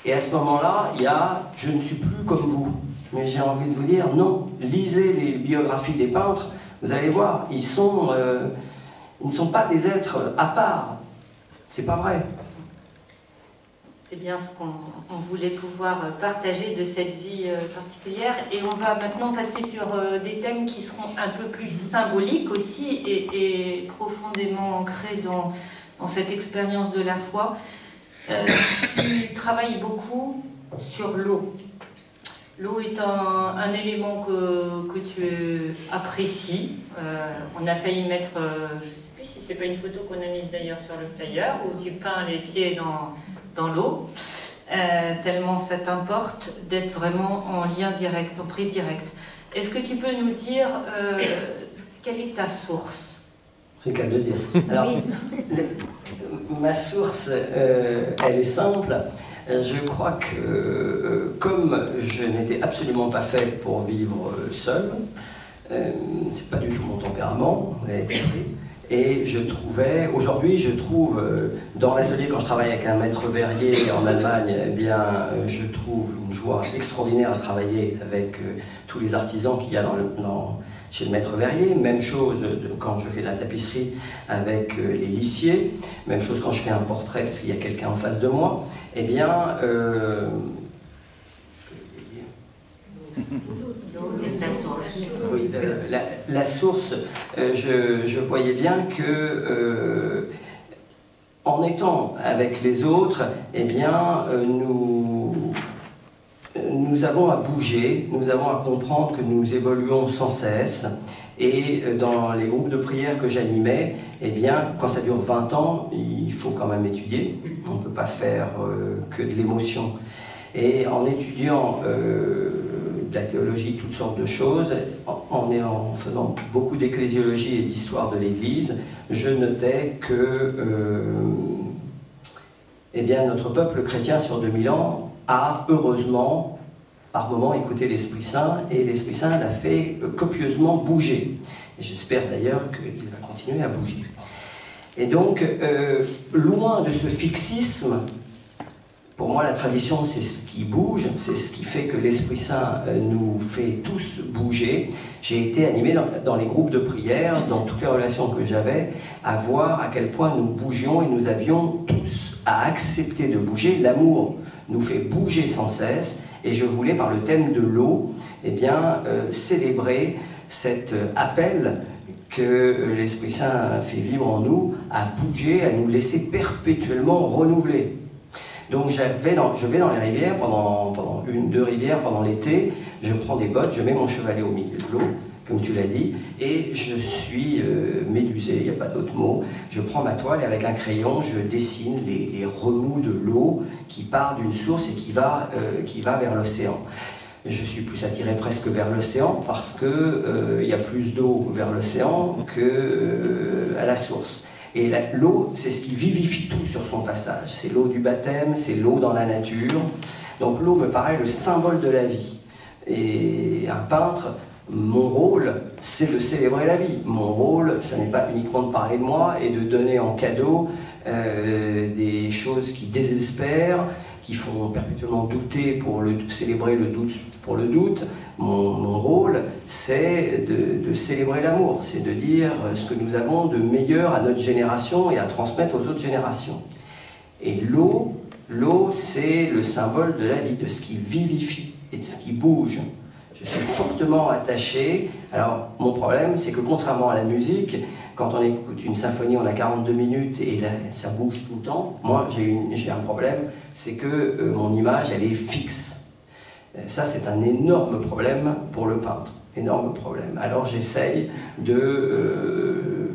Et à ce moment-là, il y a « je ne suis plus comme vous ». Mais j'ai envie de vous dire, non, lisez les biographies des peintres, vous allez voir, ils ne sont pas des êtres à part. C'est pas vrai. C'est bien ce qu'on voulait pouvoir partager de cette vie particulière. Et on va maintenant passer sur des thèmes qui seront un peu plus symboliques aussi et profondément ancrés dans cette expérience de la foi. Tu travailles beaucoup sur l'eau. L'eau est un élément que tu apprécies. On a failli mettre, je ne sais plus si c'est pas une photo qu'on a mise d'ailleurs sur le flyer, où tu peins les pieds dans l'eau, tellement ça t'importe d'être vraiment en lien direct, en prise directe. Est-ce que tu peux nous dire quelle est ta source? C'est le cas de le dire. Alors, ma source, elle est simple. Je crois que comme je n'étais absolument pas fait pour vivre seul, c'est pas du tout mon tempérament, on l'a compris. Et je trouvais, aujourd'hui je trouve, dans l'atelier quand je travaille avec un maître verrier en Allemagne, eh bien je trouve une joie extraordinaire à travailler avec tous les artisans qu'il y a chez le maître verrier. Même chose quand je fais de la tapisserie avec les lissiers, même chose quand je fais un portrait parce qu'il y a quelqu'un en face de moi. Eh bien, oui, la source, je voyais bien que en étant avec les autres, eh bien, nous avons à bouger, nous avons à comprendre que nous évoluons sans cesse. Et dans les groupes de prière que j'animais, eh bien, quand ça dure 20 ans, il faut quand même étudier. On ne peut pas faire que de l'émotion. Et en étudiant de la théologie, toutes sortes de choses, en faisant beaucoup d'ecclésiologie et d'histoire de l'Église, je notais que eh bien, notre peuple chrétien sur 2000 ans a heureusement, par moments, écouté l'Esprit Saint, et l'Esprit Saint l'a fait copieusement bouger. Et j'espère d'ailleurs qu'il va continuer à bouger. Et donc, loin de ce fixisme, pour moi, la tradition, c'est ce qui bouge, c'est ce qui fait que l'Esprit Saint nous fait tous bouger. J'ai été animé dans les groupes de prière, dans toutes les relations que j'avais, à voir à quel point nous bougions et nous avions tous à accepter de bouger. L'amour nous fait bouger sans cesse, et je voulais, par le thème de l'eau, eh bien, célébrer cet appel que l'Esprit Saint fait vivre en nous, à bouger, à nous laisser perpétuellement renouveler. Donc je vais dans les rivières, pendant 1-2 rivières pendant l'été, je prends des bottes, je mets mon chevalet au milieu de l'eau, comme tu l'as dit, et je suis médusé, il n'y a pas d'autre mot. Je prends ma toile et avec un crayon, je dessine les remous de l'eau qui part d'une source et qui va vers l'océan. Je suis plus attiré presque vers l'océan parce que il y a plus d'eau vers l'océan qu'à la source. Et l'eau, c'est ce qui vivifie tout sur son passage. C'est l'eau du baptême, c'est l'eau dans la nature. Donc l'eau me paraît le symbole de la vie. Et un peintre, mon rôle, c'est de célébrer la vie. Mon rôle, ça n'est pas uniquement de parler de moi et de donner en cadeau des choses qui désespèrent, qui font perpétuellement douter pour célébrer le doute pour le doute. Mon rôle, c'est de célébrer l'amour, c'est de dire ce que nous avons de meilleur à notre génération et à transmettre aux autres générations. Et l'eau, c'est le symbole de la vie, de ce qui vivifie et de ce qui bouge. Je suis fortement attaché. Alors, mon problème, c'est que contrairement à la musique, quand on écoute une symphonie, on a 42 minutes et là, ça bouge tout le temps. Moi, j'ai un problème, c'est que mon image, elle est fixe. Ça, c'est un énorme problème pour le peintre. Énorme problème. Alors, j'essaye de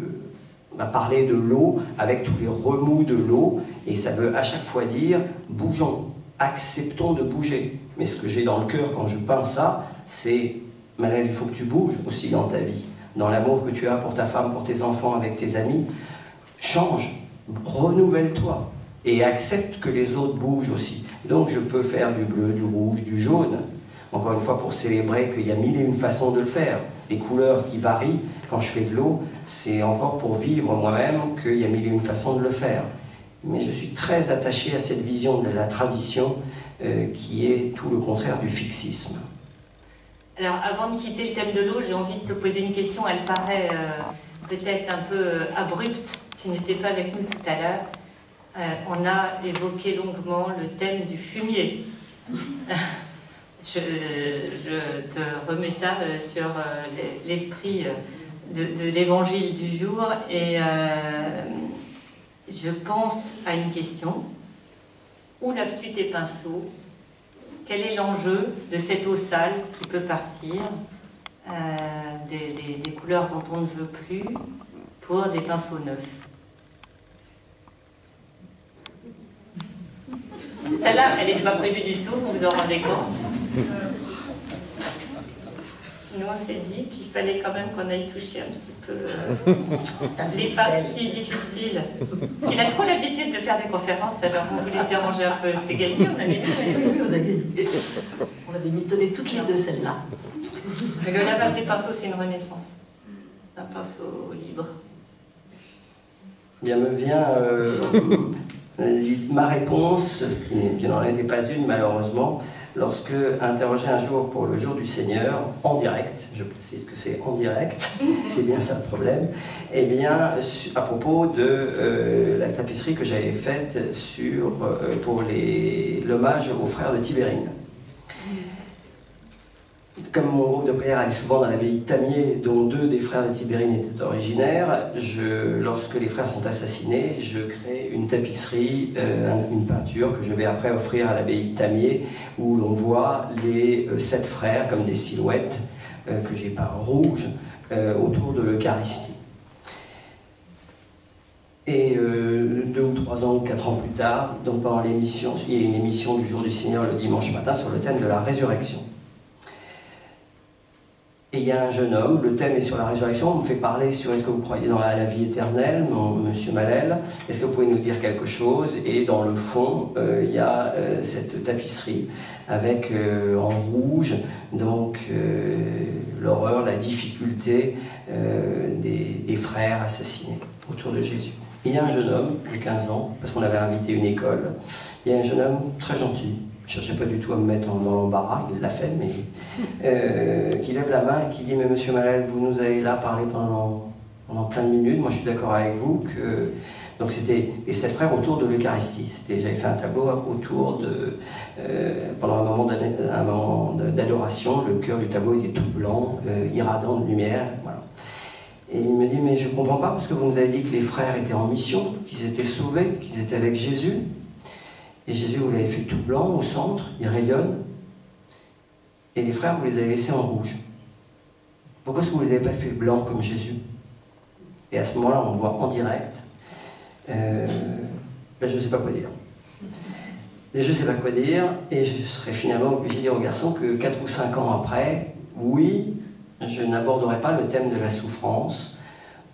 parler de l'eau avec tous les remous de l'eau. Et ça veut à chaque fois dire, bougeons, acceptons de bouger. Mais ce que j'ai dans le cœur quand je peins ça, c'est, Manel, il faut que tu bouges aussi dans ta vie. Dans l'amour que tu as pour ta femme, pour tes enfants, avec tes amis, change, renouvelle-toi et accepte que les autres bougent aussi. Donc je peux faire du bleu, du rouge, du jaune, encore une fois pour célébrer qu'il y a 1001 façons de le faire. Les couleurs qui varient, quand je fais de l'eau, c'est encore pour vivre moi-même qu'il y a 1001 façons de le faire. Mais je suis très attaché à cette vision de la tradition qui est tout le contraire du fixisme. Alors, avant de quitter le thème de l'eau, j'ai envie de te poser une question. Elle paraît peut-être un peu abrupte. Tu n'étais pas avec nous tout à l'heure. On a évoqué longuement le thème du fumier. Je te remets ça sur l'esprit de l'évangile du jour. Et je pense à une question. Où laves-tu tes pinceaux ? Quel est l'enjeu de cette eau sale qui peut partir, des couleurs dont on ne veut plus, pour des pinceaux neufs? Celle-là, elle n'était pas prévue du tout, vous vous en rendez compte? nous on s'est dit qu'il fallait quand même qu'on aille toucher un petit peu les parties difficiles. Parce qu'il a trop l'habitude de faire des conférences, alors on voulait déranger un peu. C'est gagné, on avait dit. Oui, on a gagné. On avait mitonné toutes les deux, celles-là. Mais le lavage des pinceaux, c'est une renaissance. Un pinceau libre. Bien, me vient ma réponse, qui n'en était pas une malheureusement, lorsque, interrogé un jour pour le jour du Seigneur, en direct, je précise que c'est en direct, c'est bien ça le problème, eh bien, à propos de la tapisserie que j'avais faite pour l'hommage aux frères de Tibérine. Comme mon groupe de prière allait souvent dans l'abbaye de Tamier, dont 2 des frères de Tibérine étaient originaires, lorsque les frères sont assassinés, je crée une tapisserie, une peinture que je vais après offrir à l'abbaye de Tamier, où l'on voit les 7 frères comme des silhouettes que j'ai peint en rouge autour de l'Eucharistie. Et 2 ou 3 ans ou 4 ans plus tard, donc pendant l'émission, il y a une émission du jour du Seigneur le dimanche matin sur le thème de la résurrection. Et il y a un jeune homme, le thème est sur la résurrection, on me fait parler sur est-ce que vous croyez dans la vie éternelle, monsieur Malel, est-ce que vous pouvez nous dire quelque chose? Et dans le fond, il y a cette tapisserie avec en rouge, donc l'horreur, la difficulté des frères assassinés autour de Jésus. Et il y a un jeune homme, de 15 ans, parce qu'on avait invité une école, il y a un jeune homme très gentil, je ne cherchais pas du tout à me mettre dans l'embarras, il l'a fait, mais qui lève la main et qui dit « Mais monsieur Malel, vous nous avez là parlé pendant plein de minutes, moi je suis d'accord avec vous que... » Donc c'était les 7 frères autour de l'Eucharistie. J'avais fait un tableau autour de... pendant un moment d'adoration, le cœur du tableau était tout blanc, irradiant de lumière, voilà. Et il me dit « Mais je ne comprends pas parce que vous nous avez dit que les frères étaient en mission, qu'ils étaient sauvés, qu'ils étaient avec Jésus. » Et Jésus, vous l'avez fait tout blanc au centre, il rayonne. Et les frères, vous les avez laissés en rouge. Pourquoi est-ce que vous ne les avez pas fait blancs comme Jésus? Et à ce moment-là, on voit en direct. Je ne sais pas quoi dire. Et je ne sais pas quoi dire, et je serais finalement obligé de dire aux garçons que 4 ou 5 ans après, oui, je n'aborderai pas le thème de la souffrance.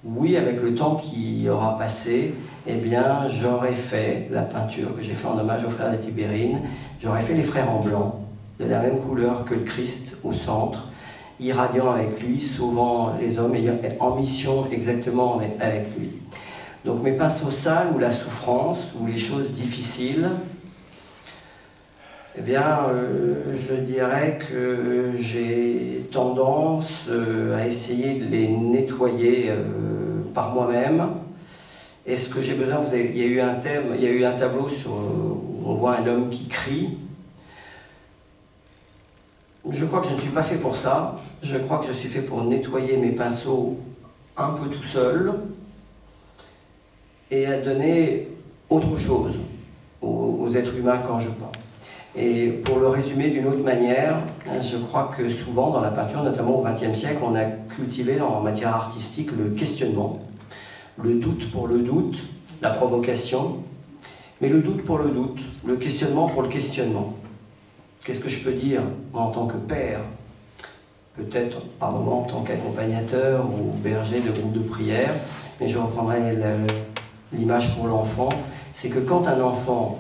Oui, avec le temps qui aura passé, eh bien, j'aurais fait la peinture que j'ai fait en hommage aux frères de Tibérine. J'aurais fait les frères en blanc, de la même couleur que le Christ au centre, irradiant avec lui, sauvant les hommes, et en mission exactement avec lui. Donc mes pinceaux sales, ou la souffrance, ou les choses difficiles, eh bien, je dirais que j'ai tendance à essayer de les nettoyer par moi-même. Est-ce que j'ai besoin, il y a eu un thème, il y a eu un tableau où on voit un homme qui crie. Je crois que je ne suis pas fait pour ça. Je crois que je suis fait pour nettoyer mes pinceaux un peu tout seul et à donner autre chose aux êtres humains quand je peins. Et pour le résumer d'une autre manière, je crois que souvent dans la peinture, notamment au XXe siècle, on a cultivé en matière artistique le questionnement, le doute pour le doute, la provocation, mais le doute pour le doute, le questionnement pour le questionnement. Qu'est-ce que je peux dire, moi, en tant que père, peut-être par moment en tant qu'accompagnateur ou berger de groupe de prière, mais je reprendrai l'image pour l'enfant, c'est que quand un enfant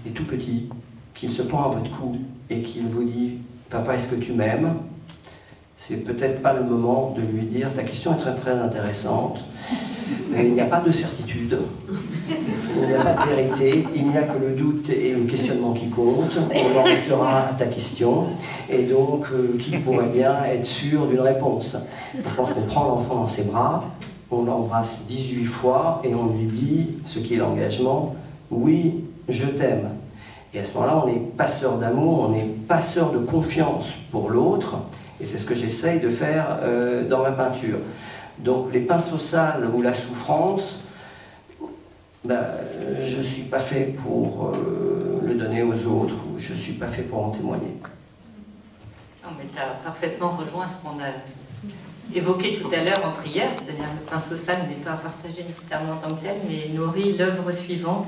est tout petit, qu'il se prend à votre cou et qu'il vous dit « Papa, est-ce que tu m'aimes ?» c'est peut-être pas le moment de lui dire « Ta question est très très intéressante, mais il n'y a pas de certitude, il n'y a pas de vérité, il n'y a que le doute et le questionnement qui comptent, on en restera à ta question, et donc qui pourrait bien être sûr d'une réponse ?» Je pense qu'on prend l'enfant dans ses bras, on l'embrasse 18 fois et on lui dit ce qui est l'engagement « Oui, je t'aime ». Et à ce moment-là, on est passeur d'amour, on est passeur de confiance pour l'autre, et c'est ce que j'essaye de faire dans ma peinture. Donc les pinceaux sales ou la souffrance, ben, je ne suis pas fait pour le donner aux autres, ou je ne suis pas fait pour en témoigner. Non, mais tu as parfaitement rejoint ce qu'on a évoqué tout à l'heure en prière, c'est-à-dire le pinceau sale n'est pas à partager nécessairement en tant que tel, mais nourrit l'œuvre suivante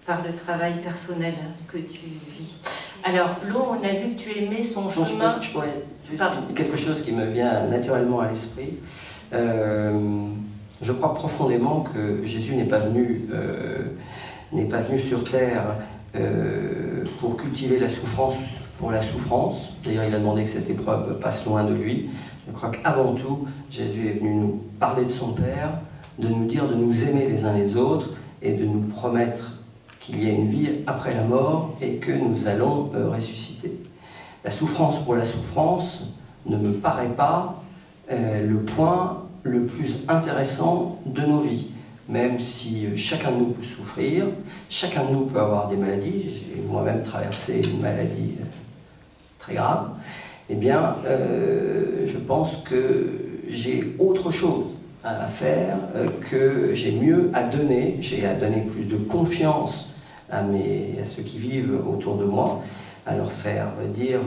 par le travail personnel que tu vis. Alors, l'eau, on a vu que tu aimais son chemin. Je pourrais juste quelque chose qui me vient naturellement à l'esprit. Je crois profondément que Jésus n'est pas venu sur terre pour cultiver la souffrance pour la souffrance. D'ailleurs, il a demandé que cette épreuve passe loin de lui. Je crois qu'avant tout, Jésus est venu nous parler de son Père, de nous dire de nous aimer les uns les autres et de nous promettre qu'il y a une vie après la mort et que nous allons ressusciter. La souffrance pour la souffrance ne me paraît pas le point le plus intéressant de nos vies. Même si chacun de nous peut souffrir, chacun de nous peut avoir des maladies, j'ai moi-même traversé une maladie très grave, eh bien, je pense que j'ai autre chose à faire, que j'ai mieux à donner, j'ai à donner plus de confiance à ceux qui vivent autour de moi, à leur faire dire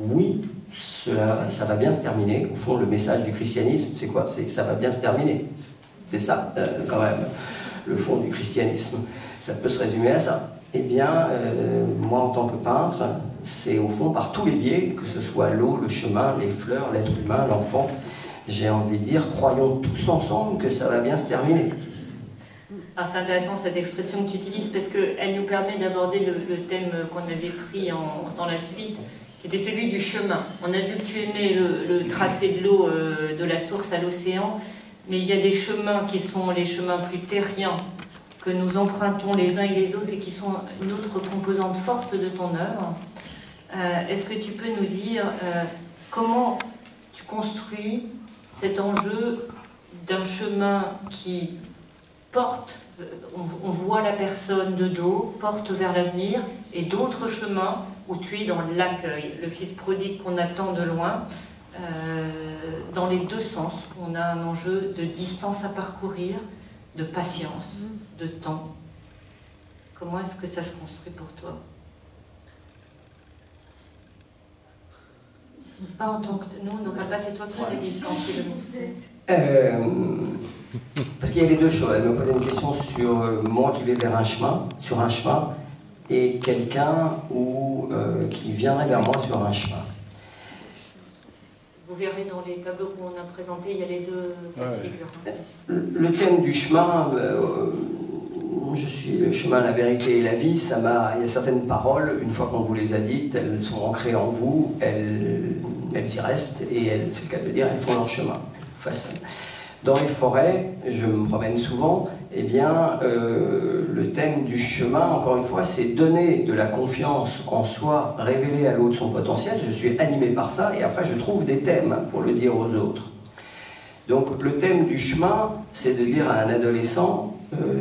oui, ça va bien se terminer. Au fond, le message du christianisme, c'est quoi? C'est que ça va bien se terminer. C'est ça, quand même, le fond du christianisme. Ça peut se résumer à ça. Eh bien, moi, en tant que peintre, c'est au fond par tous les biais, que ce soit l'eau, le chemin, les fleurs, l'être humain, l'enfant, j'ai envie de dire, croyons tous ensemble que ça va bien se terminer. Alors c'est intéressant cette expression que tu utilises, parce qu'elle nous permet d'aborder le thème qu'on avait pris dans la suite, qui était celui du chemin. On a vu que tu aimais le tracé de l'eau, de la source à l'océan, mais il y a des chemins qui sont les chemins plus terriens, que nous empruntons les uns et les autres et qui sont une autre composante forte de ton œuvre. Est-ce que tu peux nous dire comment tu construis cet enjeu d'un chemin qui porte, on voit la personne de dos, porte vers l'avenir, et d'autres chemins où tu es dans l'accueil, le fils prodigue qu'on attend de loin, dans les deux sens. On a un enjeu de distance à parcourir, de patience, de temps. Comment est-ce que ça se construit pour toi? Pas en tant que nous, non pas c'est toi qui choisis parce qu'il y a les deux choses. Elle me posait une question sur moi qui vais vers un chemin, sur un chemin, et quelqu'un qui viendrait vers moi sur un chemin. Vous verrez dans les tableaux qu'on a présentés, il y a les deux figures. Le thème du chemin, je suis le chemin, la vérité et la vie, il y a certaines paroles, une fois qu'on vous les a dites, elles sont ancrées en vous, elles y restent, et c'est le cas de le dire, elles font leur chemin. Dans les forêts, je me promène souvent, eh bien, le thème du chemin, encore une fois, c'est donner de la confiance en soi, révéler à l'autre son potentiel. Je suis animé par ça, et après je trouve des thèmes pour le dire aux autres. Donc le thème du chemin, c'est de dire à un adolescent,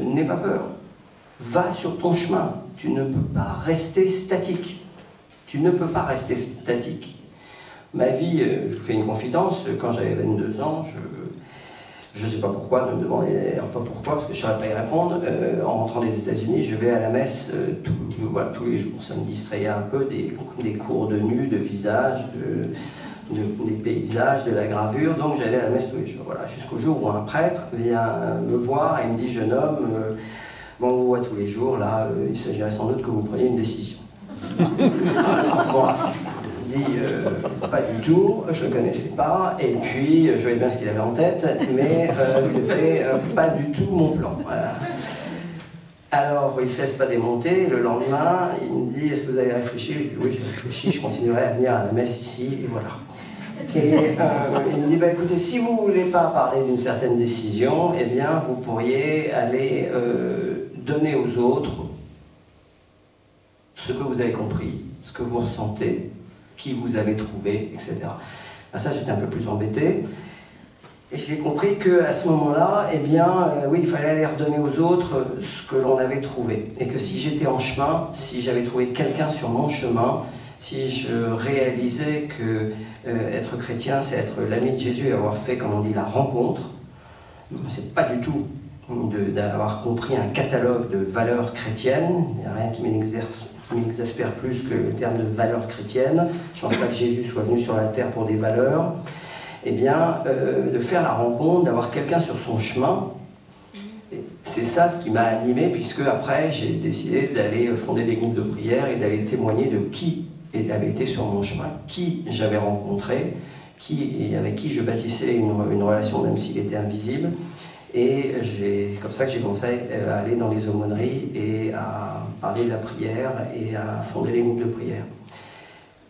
n'aie pas peur, va sur ton chemin, tu ne peux pas rester statique. Tu ne peux pas rester statique. Ma vie, je vous fais une confidence, quand j'avais 22 ans, je ne sais pas pourquoi, ne me demandez d'ailleurs pas pourquoi, parce que je ne saurais pas y répondre, en rentrant des États-Unis, je vais à la messe tous les jours. Ça me distrayait un peu des cours de nu, de visage, des paysages, de la gravure, donc j'allais à la messe tous les jours. Voilà, jusqu'au jour où un prêtre vient me voir et me dit, jeune homme, bon, on vous voit tous les jours, là, il s'agirait sans doute que vous preniez une décision. Alors, moi, dit pas du tout, je ne le connaissais pas, et puis je voyais bien ce qu'il avait en tête, mais c'était pas du tout mon plan. Voilà. Alors il ne se laisse pas démonter, le lendemain il me dit, est-ce que vous avez réfléchi? Je dis oui, j'ai réfléchi, je continuerai à venir à la messe ici, et voilà. Et il me dit, bah, écoutez, si vous ne voulez pas parler d'une certaine décision, eh bien vous pourriez aller donner aux autres ce que vous avez compris, ce que vous ressentez, qui vous avez trouvé, etc. À ça, j'étais un peu plus embêté. Et j'ai compris qu'à ce moment-là, eh bien, oui, il fallait aller redonner aux autres ce que l'on avait trouvé. Et que si j'étais en chemin, si j'avais trouvé quelqu'un sur mon chemin, si je réalisais que être chrétien, c'est être l'ami de Jésus et avoir fait, comme on dit, la rencontre, c'est pas du tout d'avoir compris un catalogue de valeurs chrétiennes. Il n'y a rien qui m'exaspère plus que le terme de valeurs chrétiennes. Je ne pense pas que Jésus soit venu sur la terre pour des valeurs. Eh bien, de faire la rencontre, d'avoir quelqu'un sur son chemin, c'est ça ce qui m'a animé, puisque après, j'ai décidé d'aller fonder des groupes de prière et d'aller témoigner de qui avait été sur mon chemin, qui j'avais rencontré, avec qui je bâtissais une relation même s'il était invisible. Et c'est comme ça que j'ai commencé à aller dans les aumôneries et à parler de la prière et à fonder les groupes de prière.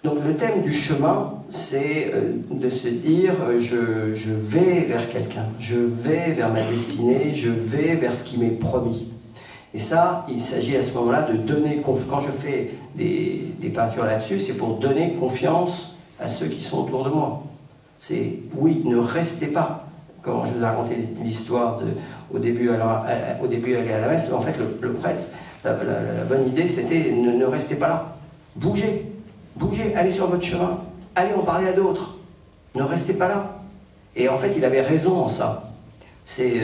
Donc le thème du chemin, c'est de se dire je vais vers quelqu'un, je vais vers ma destinée, je vais vers ce qui m'est promis. Et ça, il s'agit à ce moment-là de donner confiance. Quand je fais des peintures là-dessus, c'est pour donner confiance à ceux qui sont autour de moi. C'est oui, ne restez pas. Quand je vous ai raconté l'histoire au début aller à la messe, en fait le prêtre, la bonne idée c'était ne restez pas là, bougez. Bougez, allez sur votre chemin, allez en parler à d'autres, ne restez pas là. Et en fait, il avait raison en ça. C'est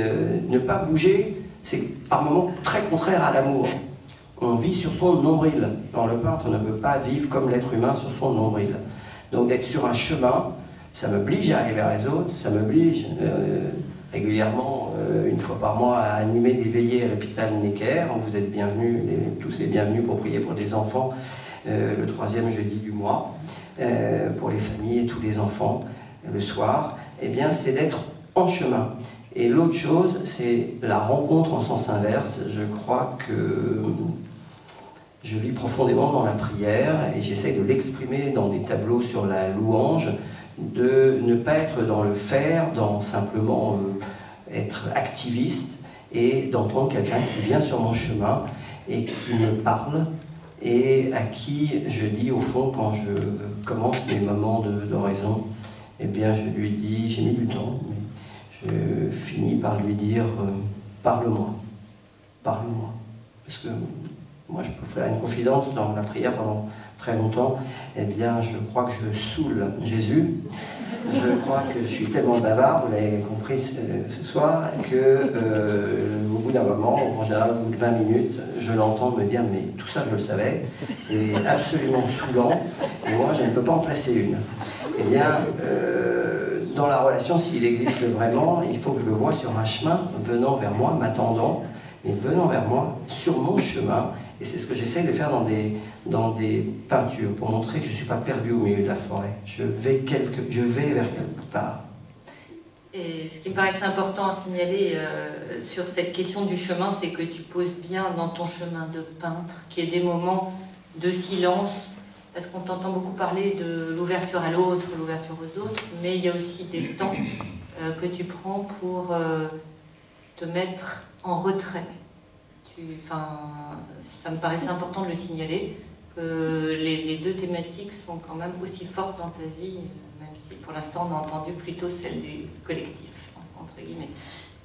ne pas bouger, c'est par moments très contraire à l'amour. On vit sur son nombril. Alors le peintre ne peut pas vivre comme l'être humain sur son nombril. Donc d'être sur un chemin, ça m'oblige à aller vers les autres, ça m'oblige régulièrement, une fois par mois, à animer des veillées à l'hôpital Necker. Vous êtes bienvenus, tous les bienvenus pour prier pour des enfants. Le 3e jeudi du mois, pour les familles et tous les enfants, le soir, eh bien, c'est d'être en chemin. Et l'autre chose, c'est la rencontre en sens inverse. Je crois que je vis profondément dans la prière et j'essaie de l'exprimer dans des tableaux sur la louange, de ne pas être dans le faire, dans simplement être activiste et d'entendre quelqu'un qui vient sur mon chemin et qui me parle, et à qui je dis, au fond, quand je commence mes moments d'oraison, eh bien, je lui dis, j'ai mis du temps, mais je finis par lui dire, parle-moi, parle-moi. Parce que moi, je peux faire une confidence dans la prière pendant très longtemps, eh bien, je crois que je saoule Jésus. Je crois que je suis tellement bavard, vous l'avez compris ce soir, que au bout d'un moment, en général au bout de 20 minutes, je l'entends me dire « mais tout ça je le savais, t'es absolument saoulant, et moi je ne peux pas en placer une ». Eh bien, dans la relation, s'il existe vraiment, il faut que je le voie sur un chemin, venant vers moi, m'attendant, mais venant vers moi, sur mon chemin. Et c'est ce que j'essaie de faire dans des peintures, pour montrer que je ne suis pas perdu au milieu de la forêt. Je vais vers quelque part. Et ce qui me paraissait important à signaler sur cette question du chemin, c'est que tu poses bien dans ton chemin de peintre, qu'il y ait des moments de silence, parce qu'on t'entend beaucoup parler de l'ouverture à l'autre, l'ouverture aux autres, mais il y a aussi des temps que tu prends pour te mettre en retrait. Ça me paraissait important de le signaler, que les deux thématiques sont quand même aussi fortes dans ta vie, même si pour l'instant on a entendu plutôt celle du collectif, entre guillemets.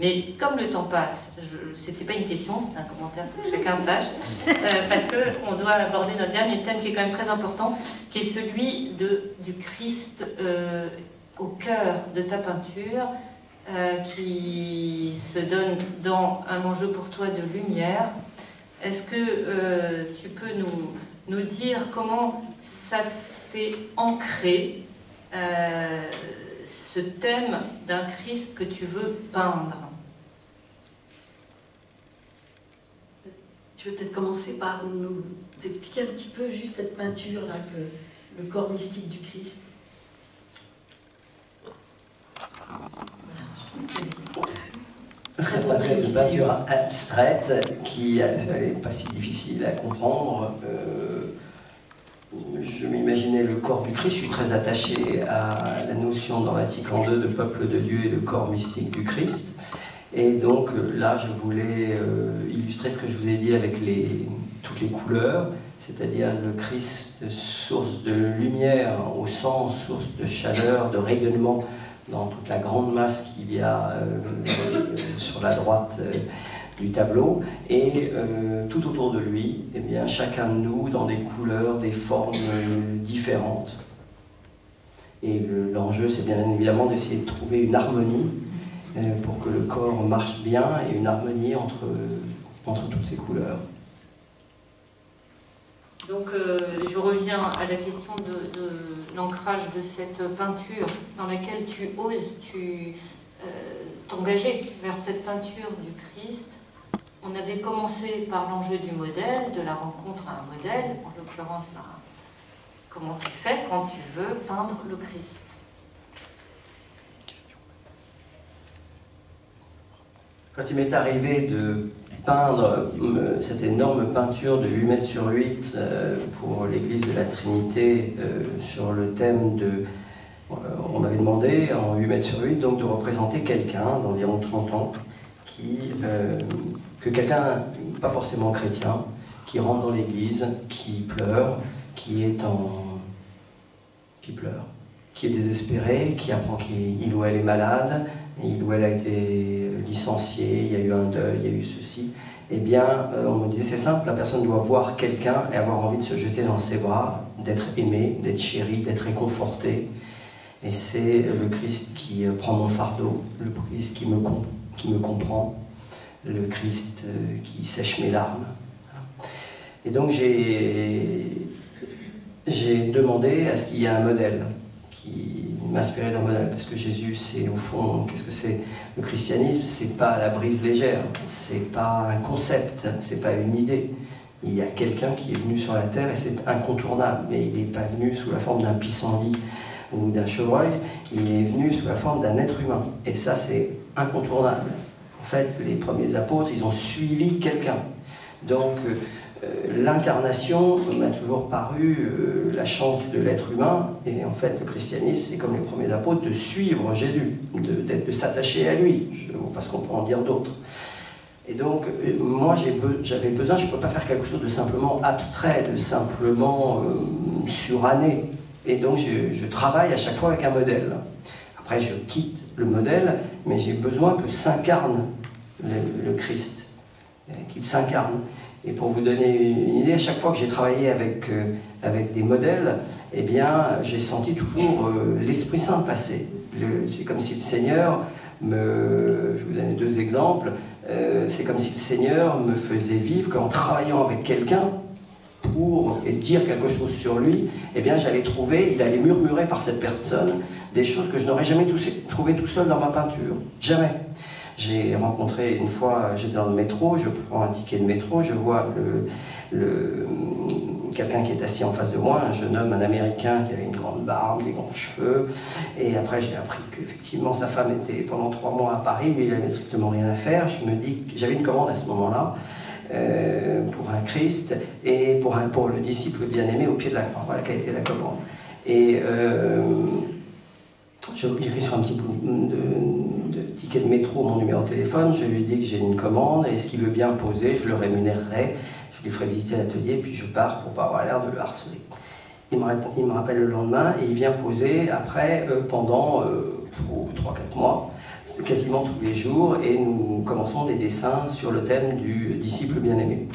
Mais comme le temps passe, c'était pas une question, c'était un commentaire que chacun sache, parce qu'on doit aborder notre dernier thème qui est quand même très important, qui est celui du Christ au cœur de ta peinture, qui se donne dans un enjeu pour toi de lumière. Est-ce que tu peux nous dire comment ça s'est ancré, ce thème d'un Christ que tu veux peindre? Tu veux peut-être commencer par nous expliquer un petit peu juste cette peinture-là, le corps mystique du Christ. C'est une peinture abstraite qui n'est pas si difficile à comprendre. Je m'imaginais le corps du Christ, je suis très attaché à la notion dans Vatican II de peuple de Dieu et de corps mystique du Christ. Et donc là, je voulais illustrer ce que je vous ai dit avec toutes les couleurs, c'est-à-dire le Christ, source de lumière au sens, source de chaleur, de rayonnement, dans toute la grande masse qu'il y a sur la droite du tableau, et tout autour de lui, eh bien, chacun de nous dans des couleurs, des formes différentes. Et l'enjeu, c'est bien évidemment d'essayer de trouver une harmonie pour que le corps marche bien, et une harmonie entre toutes ces couleurs. Donc je reviens à la question de l'ancrage de cette peinture dans laquelle tu oses t'engager vers cette peinture du Christ. On avait commencé par l'enjeu du modèle, de la rencontre à un modèle, en l'occurrence comment tu fais quand tu veux peindre le Christ? Quand il m'est arrivé de peindre cette énorme peinture de 8 mètres sur 8 pour l'église de la Trinité sur le thème de... On m'avait demandé en 8 mètres sur 8 donc de représenter quelqu'un d'environ 30 ans que quelqu'un, pas forcément chrétien, qui rentre dans l'église, qui pleure, qui pleure, qui est désespéré, qui apprend qu'il ou elle est malade, il ou elle a été licencié, il y a eu un deuil, il y a eu ceci. Eh bien, on me disait, c'est simple, la personne doit voir quelqu'un et avoir envie de se jeter dans ses bras, d'être aimé, d'être chéri, d'être réconforté. Et c'est le Christ qui prend mon fardeau, le Christ qui me comprend, le Christ qui sèche mes larmes. Et donc j'ai demandé à ce qu'il y ait un modèle qui m'inspirait d'un modèle, parce que Jésus, c'est au fond, qu'est-ce que c'est? Le christianisme, c'est pas la brise légère, c'est pas un concept, c'est pas une idée. Il y a quelqu'un qui est venu sur la terre et c'est incontournable, mais il n'est pas venu sous la forme d'un pissenlit ou d'un chevreuil, il est venu sous la forme d'un être humain. Et ça, c'est incontournable. En fait, les premiers apôtres, ils ont suivi quelqu'un. Donc, l'incarnation m'a toujours paru la chance de l'être humain, et en fait le christianisme c'est comme les premiers apôtres, de suivre Jésus, de s'attacher à lui, parce qu'on peut en dire d'autres. Et donc moi j'avais besoin, je ne peux pas faire quelque chose de simplement abstrait, de simplement suranné, et donc je travaille à chaque fois avec un modèle. Après je quitte le modèle, mais j'ai besoin que s'incarne le Christ, qu'il s'incarne. Et pour vous donner une idée, à chaque fois que j'ai travaillé avec des modèles, eh bien, j'ai senti toujours l'Esprit Saint passer. C'est comme si le Seigneur je vais vous donner 2 exemples, c'est comme si le Seigneur me faisait vivre qu'en travaillant avec quelqu'un pour dire quelque chose sur lui, eh bien, j'allais trouver, il allait murmurer par cette personne des choses que je n'aurais jamais trouvé tout seul dans ma peinture. Jamais. J'ai rencontré une fois, j'étais dans le métro, je prends un ticket de métro, je vois quelqu'un qui est assis en face de moi, un jeune homme, un Américain qui avait une grande barbe, des grands cheveux, et après j'ai appris qu'effectivement sa femme était pendant 3 mois à Paris, lui il n'avait strictement rien à faire. Je me dis que j'avais une commande à ce moment-là pour un Christ et pour le disciple bien-aimé au pied de la croix. Voilà quelle était la commande. Et je écris sur un petit bout de ticket de métro mon numéro de téléphone, je lui dis que j'ai une commande et ce qu'il veut bien poser, je le rémunérerai, je lui ferai visiter l'atelier, puis je pars pour ne pas avoir l'air de le harceler. Il me rappelle le lendemain et il vient poser après pendant 3-4 mois, quasiment tous les jours, et nous commençons des dessins sur le thème du disciple bien-aimé.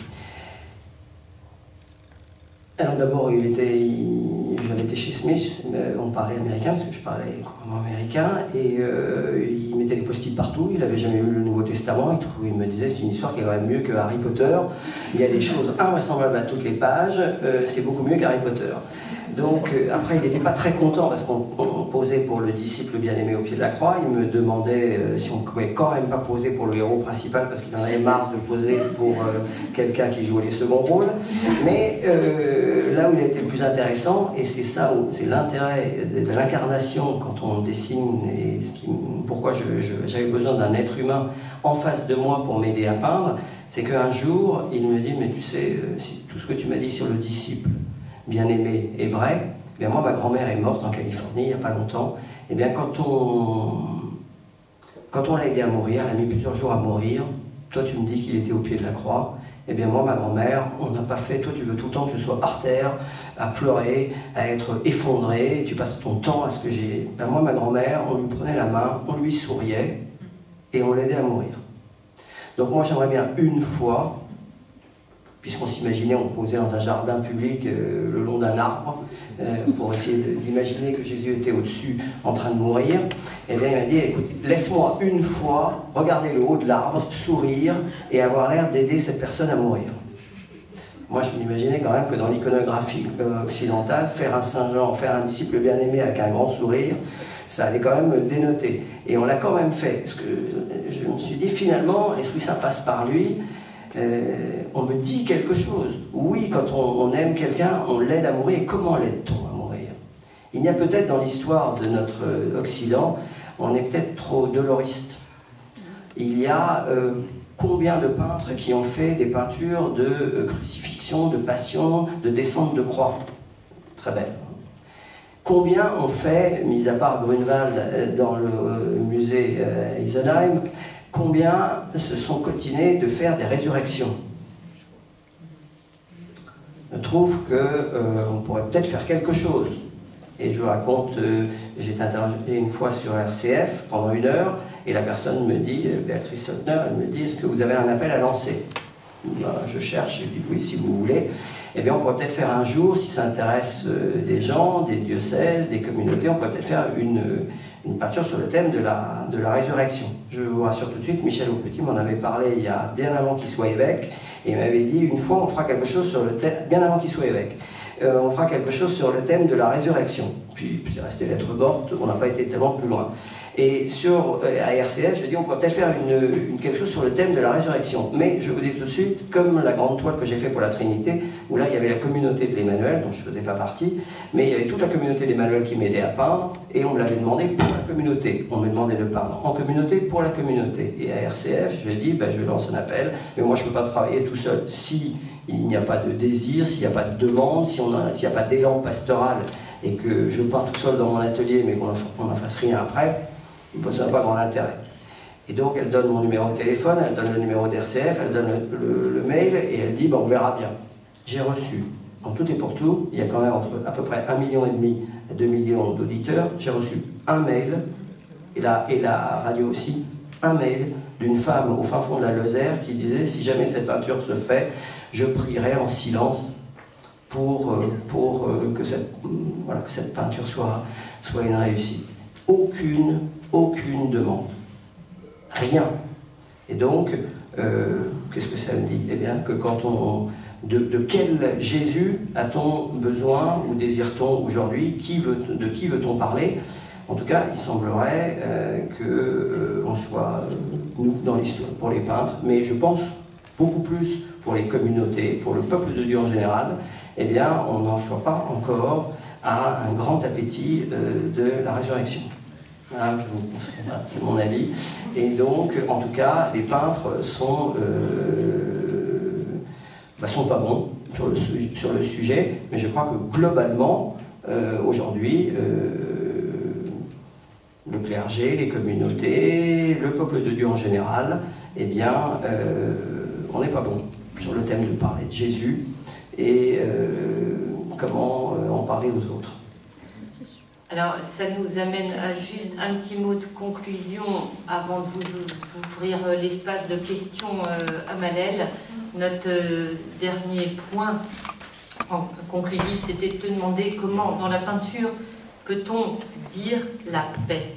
Alors d'abord, j'avais été chez Smith, on parlait américain, parce que je parlais couramment américain, et il mettait des post-it partout, il n'avait jamais lu le Nouveau Testament, il me disait c'est une histoire qui est quand même mieux que Harry Potter, il y a des choses invraisemblables à toutes les pages, c'est beaucoup mieux qu'Harry Potter. Donc après il n'était pas très content parce qu'on posait pour le disciple bien-aimé au pied de la croix, il me demandait si on ne pouvait quand même pas poser pour le héros principal parce qu'il en avait marre de poser pour quelqu'un qui jouait les seconds rôles, mais là où il a été le plus intéressant, et c'est ça où c'est l'intérêt de l'incarnation quand on dessine, et pourquoi j'avais besoin d'un être humain en face de moi pour m'aider à peindre, c'est qu'un jour il me dit mais tu sais, si tout ce que tu m'as dit sur le disciple bien-aimé est vrai, eh bien moi ma grand-mère est morte en Californie il n'y a pas longtemps, et bien quand on l'a aidé à mourir, elle a mis plusieurs jours à mourir, toi tu me dis qu'il était au pied de la croix, et bien moi ma grand-mère, on n'a pas fait, toi tu veux tout le temps que je sois par terre, à pleurer, à être effondré, tu passes ton temps à ce que j'ai... Ben moi ma grand-mère, on lui prenait la main, on lui souriait, et on l'aidait à mourir. Donc moi j'aimerais bien une fois, puisqu'on s'imaginait, on posait dans un jardin public le long d'un arbre, pour essayer d'imaginer que Jésus était au-dessus en train de mourir, et bien il m'a dit, écoute, laisse-moi une fois regarder le haut de l'arbre, sourire, et avoir l'air d'aider cette personne à mourir. Moi je m'imaginais quand même que dans l'iconographie occidentale, faire un Saint-Jean, faire un disciple bien-aimé avec un grand sourire, ça allait quand même dénoter. Et on l'a quand même fait, parce que je me suis dit, finalement, l'Esprit Saint passe par lui, on me dit quelque chose. Oui, quand on aime quelqu'un, on l'aide à mourir. Et comment l'aide-t-on à mourir? Il y a peut-être dans l'histoire de notre Occident, on est peut-être trop doloriste. Il y a combien de peintres qui ont fait des peintures de crucifixion, de passion, de descente de croix? Très belle. Combien ont fait, mis à part Grunewald dans le musée Eisenheim, combien se sont continués de faire des résurrections? Je trouve qu'on pourrait peut-être faire quelque chose. Et je vous raconte, j'ai été interrogé une fois sur RCF pendant 1 heure, et la personne me dit, Béatrice Sautner, elle me dit, est-ce que vous avez un appel à lancer? Ben, je cherche, je dis oui, si vous voulez. Eh bien, on pourrait peut-être faire un jour, si ça intéresse des gens, des diocèses, des communautés, on pourrait peut-être faire une peinture sur le thème de la résurrection. Je vous rassure tout de suite, Michel Aupetit m'en avait parlé il y a bien avant qu'il soit évêque, et il m'avait dit, une fois, on fera quelque chose sur le thème, bien avant qu'il soit évêque, on fera quelque chose sur le thème de la résurrection. Puis, c'est resté lettre morte, on n'a pas été tellement plus loin. Et à RCF, je dis, on pourrait peut-être faire quelque chose sur le thème de la résurrection. Mais je vous dis tout de suite, comme la grande toile que j'ai faite pour la Trinité, où là il y avait la communauté de l'Emmanuel, dont je ne faisais pas partie, mais il y avait toute la communauté de l'Emmanuel qui m'aidait à peindre, et on me l'avait demandé pour la communauté. On me demandait de peindre en communauté pour la communauté. Et à RCF, je dis, ben, je lance un appel, mais moi je ne peux pas travailler tout seul. Si il n'y a pas de désir, s'il n'y a pas de demande, s'il n'y a pas d'élan pastoral, et que je peins tout seul dans mon atelier, mais qu'on n'en fasse rien après, ça n'a pas grand intérêt. Et donc elle donne mon numéro de téléphone, elle donne le numéro d'RCF, elle donne le mail, et elle dit, ben, on verra bien. J'ai reçu, en tout et pour tout, il y a quand même entre à peu près 1,5 million et 2 millions d'auditeurs, j'ai reçu un mail, et la radio aussi, un mail d'une femme au fin fond de la Lozère qui disait, si jamais cette peinture se fait, je prierai en silence pour que cette peinture soit une réussite. Aucune demande. Rien. Et donc, qu'est-ce que ça me dit? Eh bien, que quand de quel Jésus a-t-on besoin ou désire-t-on aujourd'hui? De qui veut-on parler? En tout cas, il semblerait qu'on soit, nous, dans l'histoire, pour les peintres, mais je pense beaucoup plus pour les communautés, pour le peuple de Dieu en général, eh bien, on n'en soit pas encore à un grand appétit de la résurrection. Voilà, c'est mon avis. Et donc, en tout cas, les peintres sont pas bons sur le sujet, mais je crois que globalement, aujourd'hui, le clergé, les communautés, le peuple de Dieu en général, eh bien, on n'est pas bon sur le thème de parler de Jésus et comment en parler aux autres. Alors, ça nous amène à juste un petit mot de conclusion avant de vous ouvrir l'espace de questions à Malel. Notre dernier point conclusif, c'était de te demander comment, dans la peinture, peut-on dire la paix?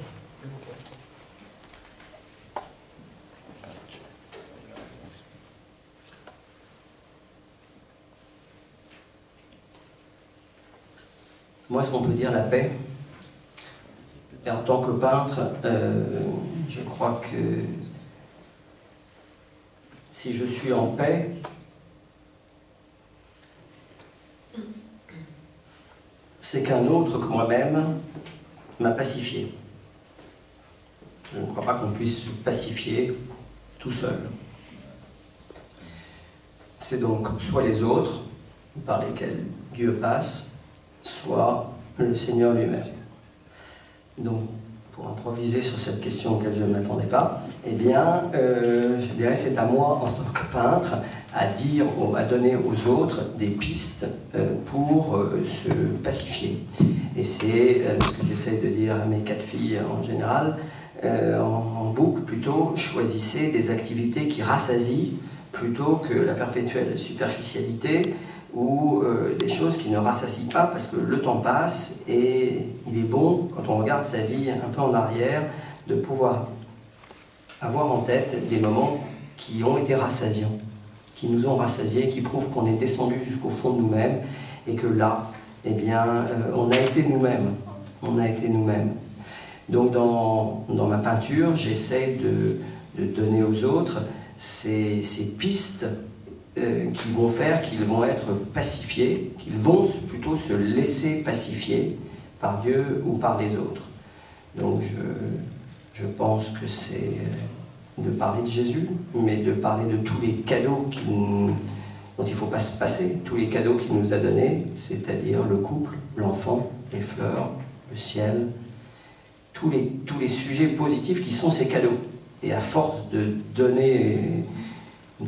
Moi, est-ce qu'on peut dire la paix? Et en tant que peintre, je crois que si je suis en paix, c'est qu'un autre que moi-même m'a pacifié. Je ne crois pas qu'on puisse se pacifier tout seul. C'est donc soit les autres par lesquels Dieu passe, soit le Seigneur lui-même. Donc, pour improviser sur cette question auquel je ne m'attendais pas, eh bien, je dirais c'est à moi, en tant que peintre, à donner aux autres des pistes pour se pacifier. Et c'est ce que j'essaie de dire à mes 4 filles en général, en boucle plutôt, choisissez des activités qui rassasient plutôt que la perpétuelle superficialité ou des choses qui ne rassasient pas parce que le temps passe et il est bon, quand on regarde sa vie un peu en arrière, de pouvoir avoir en tête des moments qui ont été rassasiants, qui nous ont rassasiés, qui prouvent qu'on est descendu jusqu'au fond de nous-mêmes et que là, eh bien, on a été nous-mêmes. On a été nous-mêmes. Donc dans ma peinture, j'essaie de donner aux autres ces pistes qui vont faire qu'ils vont être pacifiés, qu'ils vont plutôt se laisser pacifier par Dieu ou par les autres. Donc je pense que c'est de parler de Jésus, mais de parler de tous les cadeaux dont il ne faut pas se passer, tous les cadeaux qu'il nous a donnés, c'est-à-dire le couple, l'enfant, les fleurs, le ciel, tous les sujets positifs qui sont ces cadeaux. Et à force de donner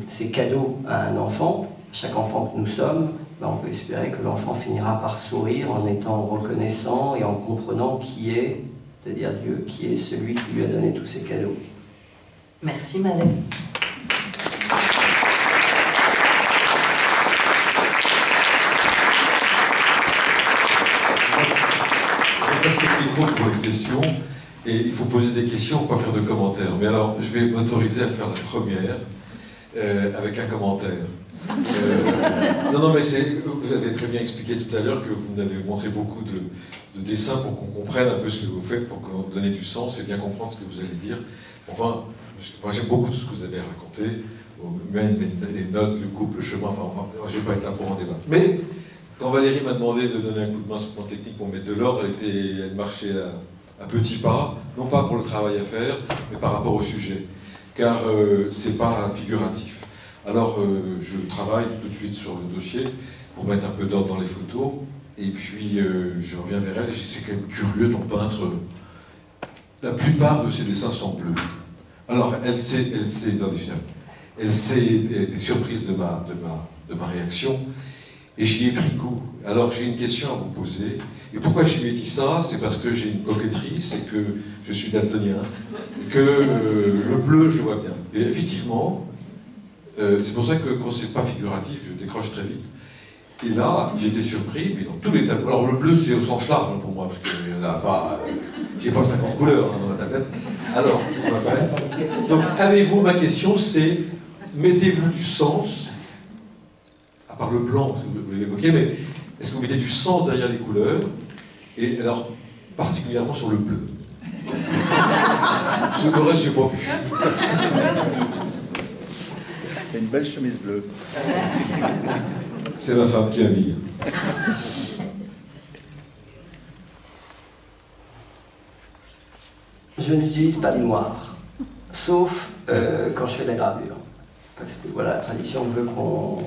ces cadeaux à un enfant, chaque enfant que nous sommes, ben on peut espérer que l'enfant finira par sourire en étant reconnaissant et en comprenant qui est, c'est-à-dire Dieu, qui est celui qui lui a donné tous ces cadeaux. Merci Malène. Pour les questions, et il faut poser des questions, pas faire de commentaires. Mais alors, je vais m'autoriser à faire la première avec un commentaire. Non, mais vous avez très bien expliqué tout à l'heure que vous avez montré beaucoup de dessins pour qu'on comprenne un peu ce que vous faites, pour qu'on donne du sens et bien comprendre ce que vous allez dire. Enfin, moi j'aime beaucoup tout ce que vous avez raconté, même les notes, le couple, le chemin, enfin, je ne vais pas être là pour en débattre. Mais quand Valérie m'a demandé de donner un coup de main sur le plan technique pour mettre de l'ordre, elle marchait à petits pas, non pas pour le travail à faire, mais par rapport au sujet, car c'est pas figuratif. Alors je travaille tout de suite sur le dossier pour mettre un peu d'ordre dans les photos, et puis je reviens vers elle, et c'est quand même curieux, ton peintre, la plupart de ses dessins sont bleus. Alors elle sait des surprises de ma réaction, et j'y ai pris goût. Alors j'ai une question à vous poser. Et pourquoi je lui ai dit ça? C'est parce que j'ai une coquetterie, c'est que je suis daltonien, et que le bleu, je vois bien. Et effectivement, c'est pour ça que quand c'est pas figuratif, je décroche très vite. Et là, j'étais surpris, mais dans tous les tableaux. Alors le bleu, c'est au sens large pour moi, parce que j'ai pas 50 couleurs dans ma tablette. Alors, je ma palette. Donc, avez-vous, ma question, c'est, mettez-vous du sens, à part le blanc, vous l'avez évoqué, mais est-ce que vous mettez du sens derrière les couleurs, et alors, particulièrement sur le bleu? Sur le reste, je n'ai pas vu. C'est une belle chemise bleue. C'est ma femme qui a mis. Je n'utilise pas de noir, sauf quand je fais de la gravure. Parce que voilà, la tradition veut qu'on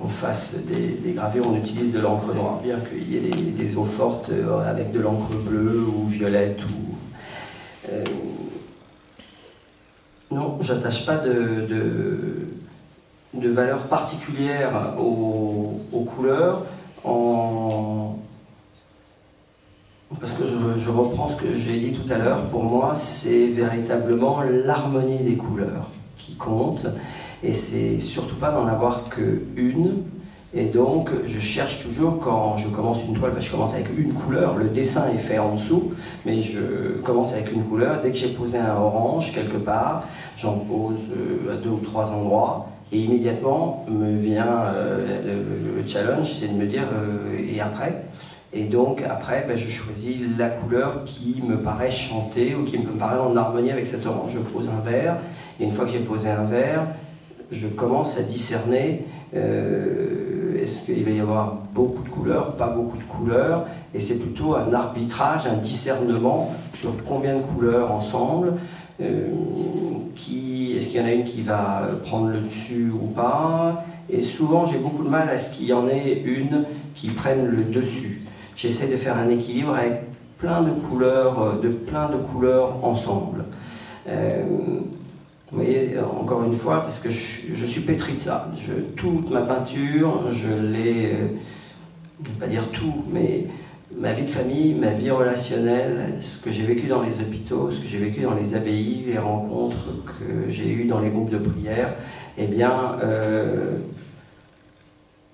fasse des gravures, on utilise de l'encre noire, bien qu'il y ait des eaux fortes avec de l'encre bleue ou violette. Non, j'attache pas de valeur particulière aux couleurs, parce que je reprends ce que j'ai dit tout à l'heure. Pour moi, c'est véritablement l'harmonie des couleurs qui compte, et c'est surtout pas d'en avoir qu'une. Et donc, je cherche toujours, quand je commence une toile, je commence avec une couleur, le dessin est fait en dessous, mais je commence avec une couleur. Dès que j'ai posé un orange quelque part, j'en pose à 2 ou 3 endroits, et immédiatement me vient le challenge, c'est de me dire et après. Et donc après, je choisis la couleur qui me paraît chanter ou qui me paraît en harmonie avec cet orange. Je pose un vert, et une fois que j'ai posé un vert, je commence à discerner est-ce qu'il va y avoir beaucoup de couleurs, pas beaucoup de couleurs, et c'est plutôt un arbitrage, un discernement sur combien de couleurs ensemble. Est-ce qu'il y en a une qui va prendre le dessus ou pas? Et souvent j'ai beaucoup de mal à ce qu'il y en ait une qui prenne le dessus. J'essaie de faire un équilibre avec plein de couleurs ensemble. Vous voyez, encore une fois, parce que je suis pétri de ça. Toute ma peinture, je l'ai, je ne vais pas dire tout, mais ma vie de famille, ma vie relationnelle, ce que j'ai vécu dans les hôpitaux, ce que j'ai vécu dans les abbayes, les rencontres que j'ai eues dans les groupes de prière, eh bien,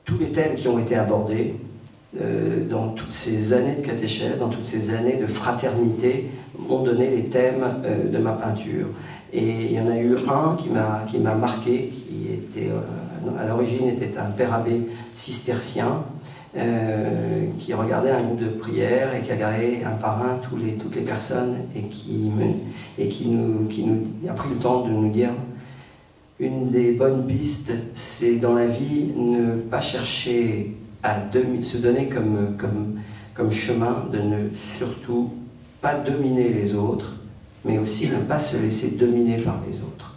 tous les thèmes qui ont été abordés dans toutes ces années de catéchèse, dans toutes ces années de fraternité, m'ont donné les thèmes de ma peinture. Et il y en a eu un qui m'a marqué, qui était, à l'origine était un père abbé cistercien, qui regardait un groupe de prière et qui regardait un par un toutes les personnes, et qui a pris le temps de nous dire: une des bonnes pistes, c'est dans la vie ne pas chercher à se donner comme comme chemin de ne surtout pas dominer les autres, mais aussi ne pas se laisser dominer par les autres.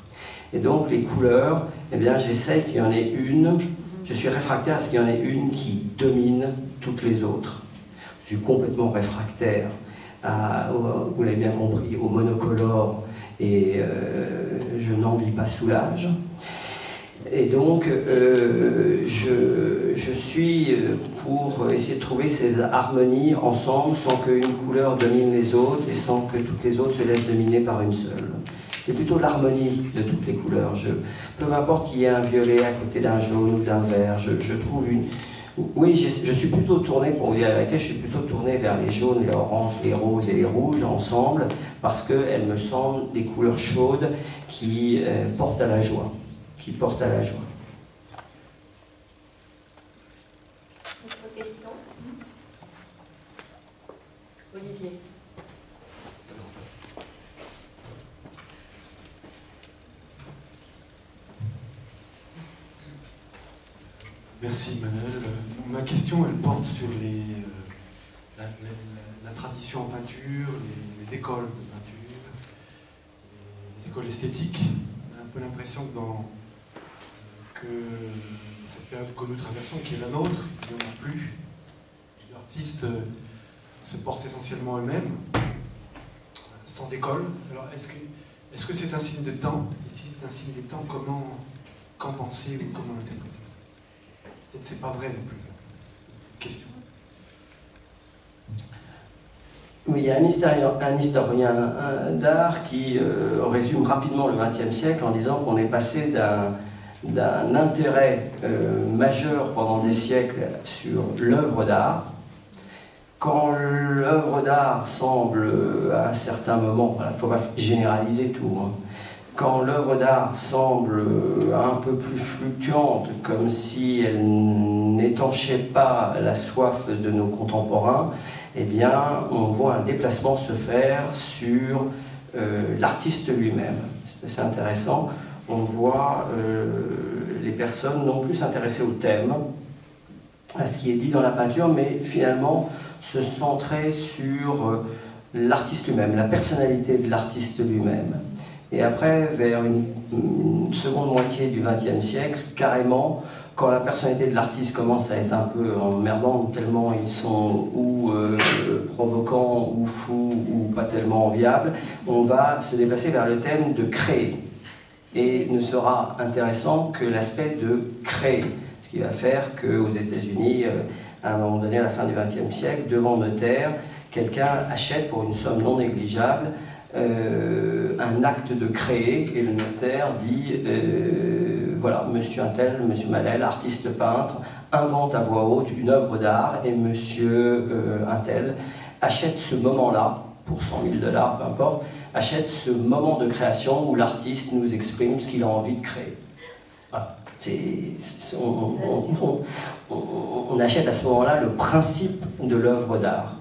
Et donc les couleurs, eh bien j'essaie qu'il y en ait une, je suis réfractaire à ce qu'il y en ait une qui domine toutes les autres. Je suis complètement réfractaire, vous l'avez bien compris, au monocolore, et je n'en vis pas sous l'âge. Et donc, je suis pour essayer de trouver ces harmonies ensemble sans qu'une couleur domine les autres et sans que toutes les autres se laissent dominer par une seule. C'est plutôt l'harmonie de toutes les couleurs. Peu m'importe qu'il y ait un violet à côté d'un jaune ou d'un vert, je trouve une... Oui, je suis plutôt tourné, pour vous dire la vérité, je suis plutôt tourné vers les jaunes, les oranges, les roses et les rouges ensemble, parce qu'elles me semblent des couleurs chaudes qui portent à la joie. Autre question? Olivier. Merci Manuel. Ma question elle porte sur la tradition en peinture, les écoles de peinture, les écoles esthétiques. On a un peu l'impression que cette période que nous traversons, qui est la nôtre, il n'y en a plus. Les artistes se portent essentiellement eux-mêmes, sans école. Alors est-ce que c'est un signe de temps? Et si c'est un signe des temps, qu'en penser ou comment l'interpréter? Peut-être c'est pas vrai non plus. C'est une question. Oui, il y a un historien d'art qui résume rapidement le XXe siècle en disant qu'on est passé d'un intérêt majeur pendant des siècles sur l'œuvre d'art. Quand l'œuvre d'art semble, à un certain moment, il ne faut pas généraliser tout, hein, quand l'œuvre d'art semble un peu plus fluctuante, comme si elle n'étanchait pas la soif de nos contemporains, eh bien, on voit un déplacement se faire sur l'artiste lui-même. C'est assez intéressant. On voit les personnes non plus s'intéresser au thème, à ce qui est dit dans la peinture, mais finalement se centrer sur l'artiste lui-même, la personnalité de l'artiste lui-même. Et après, vers une seconde moitié du XXe siècle, carrément, quand la personnalité de l'artiste commence à être un peu emmerdante, tellement ils sont ou provocants, ou fous, ou pas tellement enviables, on va se déplacer vers le thème de créer. Et ne sera intéressant que l'aspect de créer. Ce qui va faire qu'aux États-Unis, à un moment donné, à la fin du XXe siècle, devant notaire, quelqu'un achète pour une somme non négligeable un acte de créer, et le notaire dit voilà, monsieur untel, monsieur Malel, artiste peintre, invente à voix haute une œuvre d'art, et monsieur untel achète ce moment-là, pour 100 000 $, peu importe, achète ce moment de création où l'artiste nous exprime ce qu'il a envie de créer. Voilà. On achète à ce moment-là le principe de l'œuvre d'art.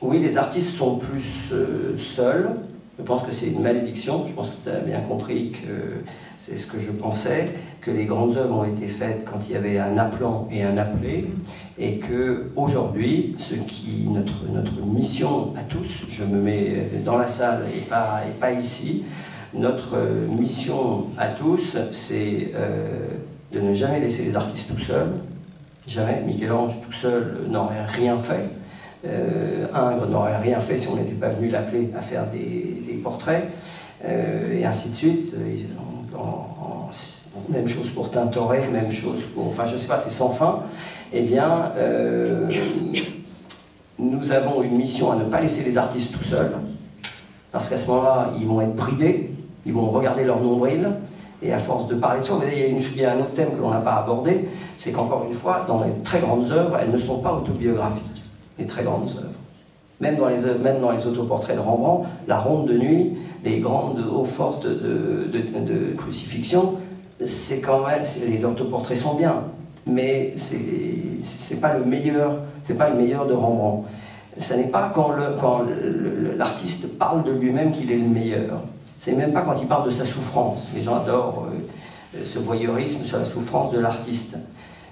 Oui, les artistes sont plus seuls. Je pense que c'est une malédiction. Je pense que tu as bien compris que c'est ce que je pensais, que les grandes œuvres ont été faites quand il y avait un appelant et un appelé, et qu'aujourd'hui, notre mission à tous, je me mets dans la salle et pas ici, notre mission à tous, c'est de ne jamais laisser les artistes tout seuls. Jamais. Michel-Ange tout seul n'aurait rien fait. Ingres n'aurait rien fait si on n'était pas venu l'appeler à faire des portraits, et ainsi de suite. Même chose pour Tintoret, même chose pour... Enfin, je ne sais pas, c'est sans fin. Eh bien, nous avons une mission à ne pas laisser les artistes tout seuls, parce qu'à ce moment-là, ils vont être bridés, ils vont regarder leur nombril, et à force de parler de ça, il y a un autre thème que l'on n'a pas abordé, c'est qu'encore une fois, dans les très grandes œuvres, elles ne sont pas autobiographiques, les très grandes œuvres. Même dans les autoportraits de Rembrandt, la ronde de nuit, les grandes eaux fortes de crucifixion, c'est quand même, les autoportraits sont bien, mais c'est pas le meilleur de Rembrandt. Ce n'est pas quand l'artiste parle de lui-même qu'il est le meilleur. C'est même pas quand il parle de sa souffrance. Les gens adorent ce voyeurisme sur la souffrance de l'artiste.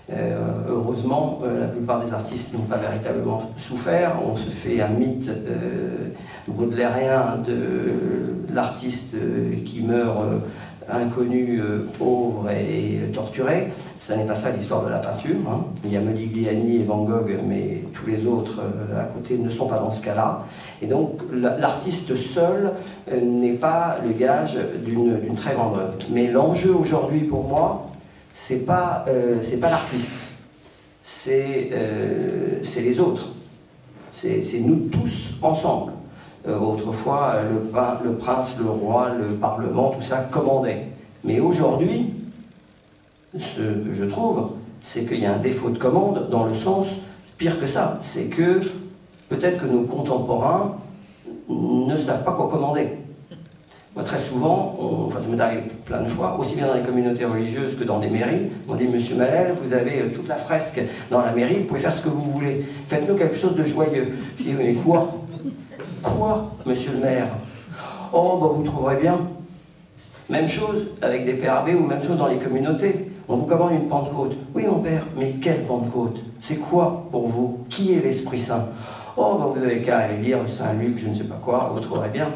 Heureusement, la plupart des artistes n'ont pas véritablement souffert. On se fait un mythe baudelairien de l'artiste qui meurt inconnu, pauvre et torturé. Ça n'est pas ça l'histoire de la peinture. Hein. Il y a Modigliani et Van Gogh, mais tous les autres à côté ne sont pas dans ce cas-là. Et donc l'artiste seul n'est pas le gage d'une très grande œuvre. Mais l'enjeu aujourd'hui pour moi, c'est pas l'artiste, c'est les autres. C'est nous tous ensemble. Autrefois, le prince, le roi, le parlement, tout ça commandait. Mais aujourd'hui, ce que je trouve, c'est qu'il y a un défaut de commande dans le sens, pire que ça, c'est que peut-être que nos contemporains ne savent pas quoi commander. Moi, très souvent, ça m'est arrivé plein de fois, aussi bien dans les communautés religieuses que dans des mairies, on dit « Monsieur Malel, vous avez toute la fresque dans la mairie, vous pouvez faire ce que vous voulez. Faites-nous quelque chose de joyeux. » Je dis « Mais quoi ? Quoi, monsieur le maire? Oh, bah vous trouverez bien. » Même chose avec des PRB ou même chose dans les communautés. On vous commande une Pentecôte. Oui, mon père, mais quelle Pentecôte? C'est quoi pour vous? Qui est l'Esprit Saint? Oh, bah vous avez qu'à aller lire Saint-Luc, je ne sais pas quoi, vous trouverez bien.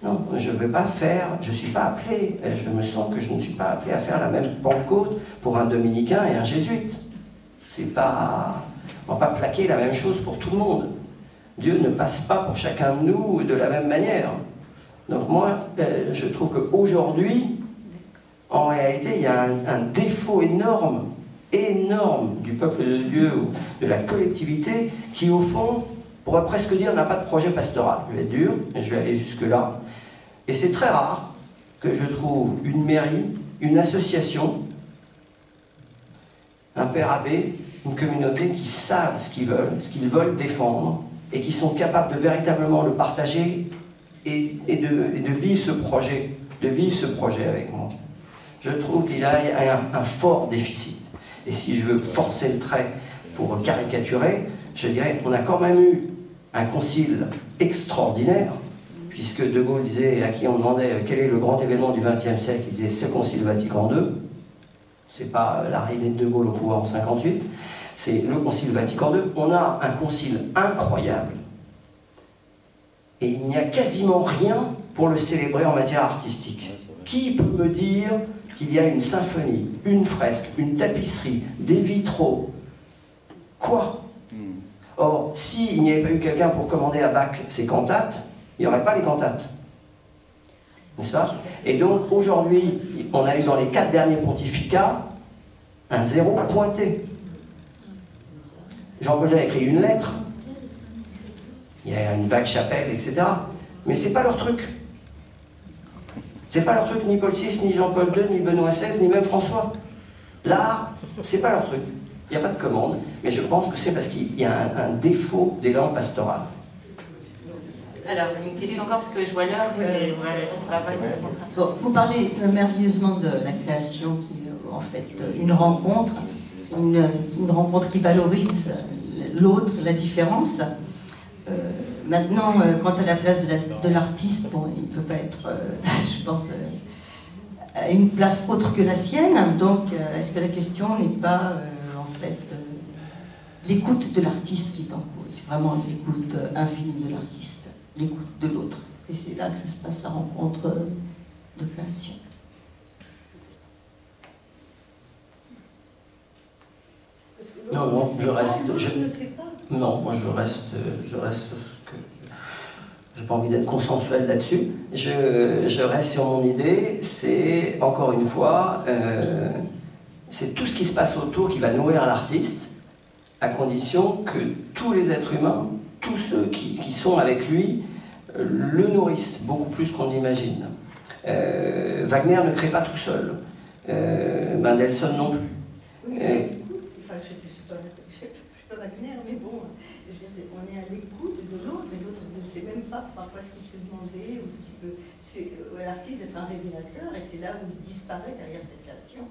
Non, je ne veux pas faire, je ne suis pas appelé, je me sens que je ne suis pas appelé à faire la même Pentecôte pour un dominicain et un jésuite. C'est pas... On ne va pas plaquer la même chose pour tout le monde. Dieu ne passe pas pour chacun de nous de la même manière. Donc moi, je trouve qu'aujourd'hui, en réalité, il y a un défaut énorme du peuple de Dieu, de la collectivité, qui au fond, on pourrait presque dire, n'a pas de projet pastoral. Je vais être dur, et je vais aller jusque-là. Et c'est très rare que je trouve une mairie, une association, un PRAB, une communauté qui savent ce qu'ils veulent défendre, et qui sont capables de véritablement le partager et de vivre ce projet, avec moi. Je trouve qu'il y a un fort déficit. Et si je veux forcer le trait pour caricaturer, je dirais qu'on a quand même eu un concile extraordinaire, puisque De Gaulle disait, à qui on demandait quel est le grand événement du XXe siècle, il disait c'est le concile Vatican II. C'est pas l'arrivée de Gaulle au pouvoir en 1958. C'est le Concile Vatican II. On a un concile incroyable. Et il n'y a quasiment rien pour le célébrer en matière artistique. Qui peut me dire qu'il y a une symphonie, une fresque, une tapisserie, des vitraux? Quoi? Or, s'il n'y avait pas eu quelqu'un pour commander à Bach ses cantates, il n'y aurait pas les cantates. N'est-ce pas? Et donc, aujourd'hui, on a eu dans les 4 derniers pontificats un 0 pointé. Jean-Paul II a écrit une lettre, il y a une vague chapelle, etc. Mais c'est pas leur truc. C'est pas leur truc, ni Paul VI, ni Jean-Paul II, ni Benoît XVI, ni même François. L'art, c'est pas leur truc. Il n'y a pas de commande, mais je pense que c'est parce qu'il y a un défaut d'élan pastoral. Alors, une question encore, parce que je vois l'heure, mais on va pas bon, vous parlez merveilleusement de la création qui est en fait une rencontre qui valorise l'autre, la différence. Maintenant, quant à la place de l'artiste, bon, il ne peut pas être, je pense, à une place autre que la sienne. Donc, est-ce que la question n'est pas, en fait, l'écoute de l'artiste qui est en cause? Vraiment l'écoute infinie de l'artiste, l'écoute de l'autre. Et c'est là que ça se passe, la rencontre de création. Non, je reste. Non, moi je reste sur ce que. J'ai pas envie d'être consensuel là-dessus. Je reste sur mon idée. C'est encore une fois, c'est tout ce qui se passe autour qui va nourrir l'artiste, à condition que tous les êtres humains, tous ceux qui sont avec lui, le nourrissent beaucoup plus qu'on imagine. Wagner ne crée pas tout seul. Mendelssohn non plus. Je suis pas Wagner, mais bon, je veux dire, on est à l'écoute de l'autre, et l'autre ne sait même pas parfois ce qu'il peut demander, ou ce qu'il peut... C'est l'artiste d'être un révélateur, et c'est là où il disparaît derrière cette création.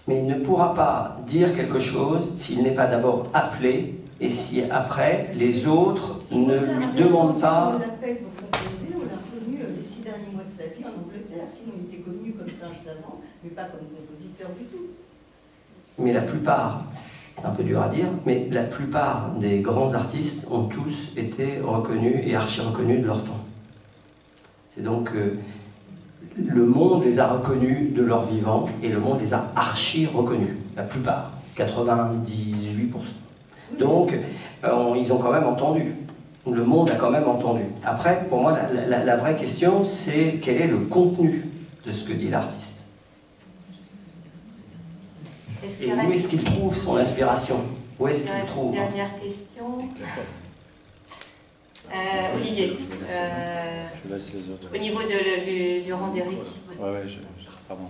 Mais il ne pourra pas dire quelque chose s'il n'est pas d'abord appelé, et si après, les autres ne lui demandent pas... On l'appelle pour composer, on l'a connu les 6 derniers mois de sa vie en Angleterre, sinon il était connu comme singe savant, mais pas comme compositeur du tout. mais la plupart, c'est un peu dur à dire, mais la plupart des grands artistes ont tous été reconnus et archi-reconnus de leur temps. C'est donc le monde les a reconnus de leur vivant et le monde les a archi-reconnus, la plupart, 98%. Donc, ils ont quand même entendu. Le monde a quand même entendu. Après, pour moi, la vraie question, c'est quel est le contenu de ce que dit l'artiste. Et où est-ce qu'il trouve son inspiration? Où est-ce qu'il trouve? Dernière question. Olivier, je laisse les autres. Au niveau du rang d'Éric. Ouais, pardon.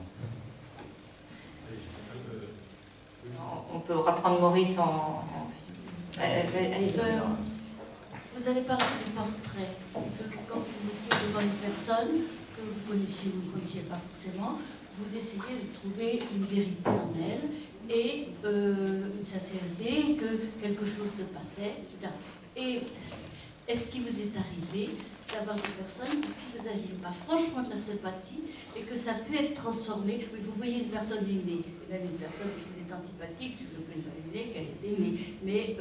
On peut reprendre Maurice en... Vous avez parlé du portrait. Quand vous étiez devant une personne que vous connaissiez ou ne connaissiez pas forcément, vous essayez de trouver une vérité en elle et une sincérité, que quelque chose se passait, etc. Et est-ce qu'il vous est arrivé d'avoir des personnes pour qui vous n'aviez pas franchement de la sympathie et que ça peut être transformé? Oui, vous voyez une personne aimée, même une personne qui vous est antipathique, je peux imaginer qu'elle est aimée, mais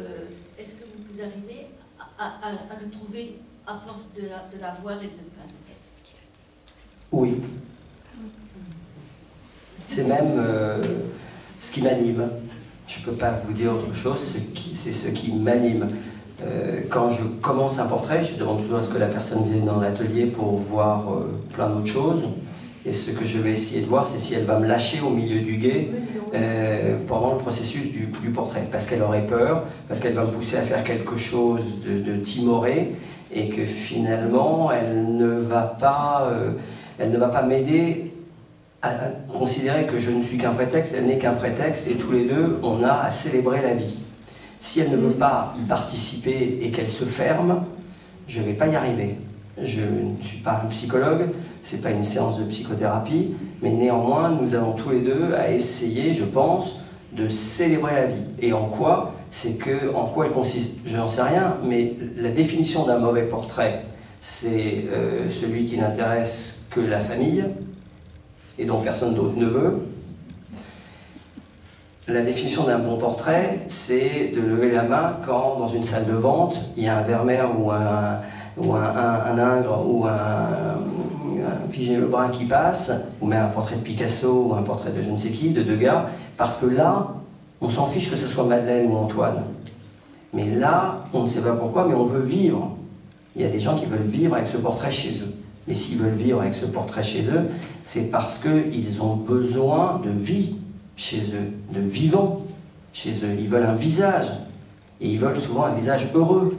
est-ce que vous arrivez à le trouver à force de la voir et de le connaître? Oui. C'est même ce qui m'anime. Je ne peux pas vous dire autre chose, c'est ce qui m'anime. Quand je commence un portrait, je demande toujours à ce que la personne vienne dans l'atelier pour voir plein d'autres choses. Et ce que je vais essayer de voir, c'est si elle va me lâcher au milieu du guet pendant le processus du portrait. Parce qu'elle aurait peur, parce qu'elle va me pousser à faire quelque chose de timoré, et que finalement, elle ne va pas m'aider à considérer que je ne suis qu'un prétexte, elle n'est qu'un prétexte, et tous les deux, on a à célébrer la vie. Si elle ne veut pas y participer et qu'elle se ferme, je ne vais pas y arriver. Je ne suis pas un psychologue, ce n'est pas une séance de psychothérapie, mais néanmoins, nous avons tous les deux à essayer, je pense, de célébrer la vie. Et en quoi? En quoi elle consiste? Je n'en sais rien, mais la définition d'un mauvais portrait, c'est celui qui n'intéresse que la famille, et dont personne d'autre ne veut. La définition d'un bon portrait, c'est de lever la main quand, dans une salle de vente, il y a un Vermeer ou un Ingres ou un Vigée Lebrun qui passe, ou même un portrait de Picasso ou un portrait de je ne sais qui, de Degas, parce que là, on s'en fiche que ce soit Madeleine ou Antoine. Mais là, on ne sait pas pourquoi, mais on veut vivre. Il y a des gens qui veulent vivre avec ce portrait chez eux. Mais s'ils veulent vivre avec ce portrait chez eux, c'est parce qu'ils ont besoin de vie chez eux, de vivant chez eux. Ils veulent un visage, et ils veulent souvent un visage heureux.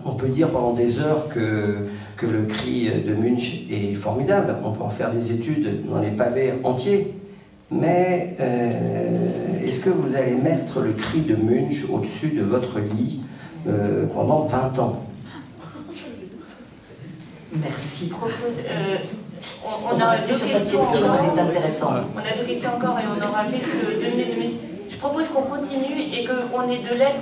On peut dire pendant des heures que le cri de Munch est formidable, on peut en faire des études dans les pavés entiers, mais est-ce que vous allez mettre le cri de Munch au-dessus de votre lit pendant 20 ans? Merci. On a deux questions encore. Elle est intéressante. On a deux questions encore et on aura juste 2 minutes. Je propose qu'on continue et qu'on ait de l'aide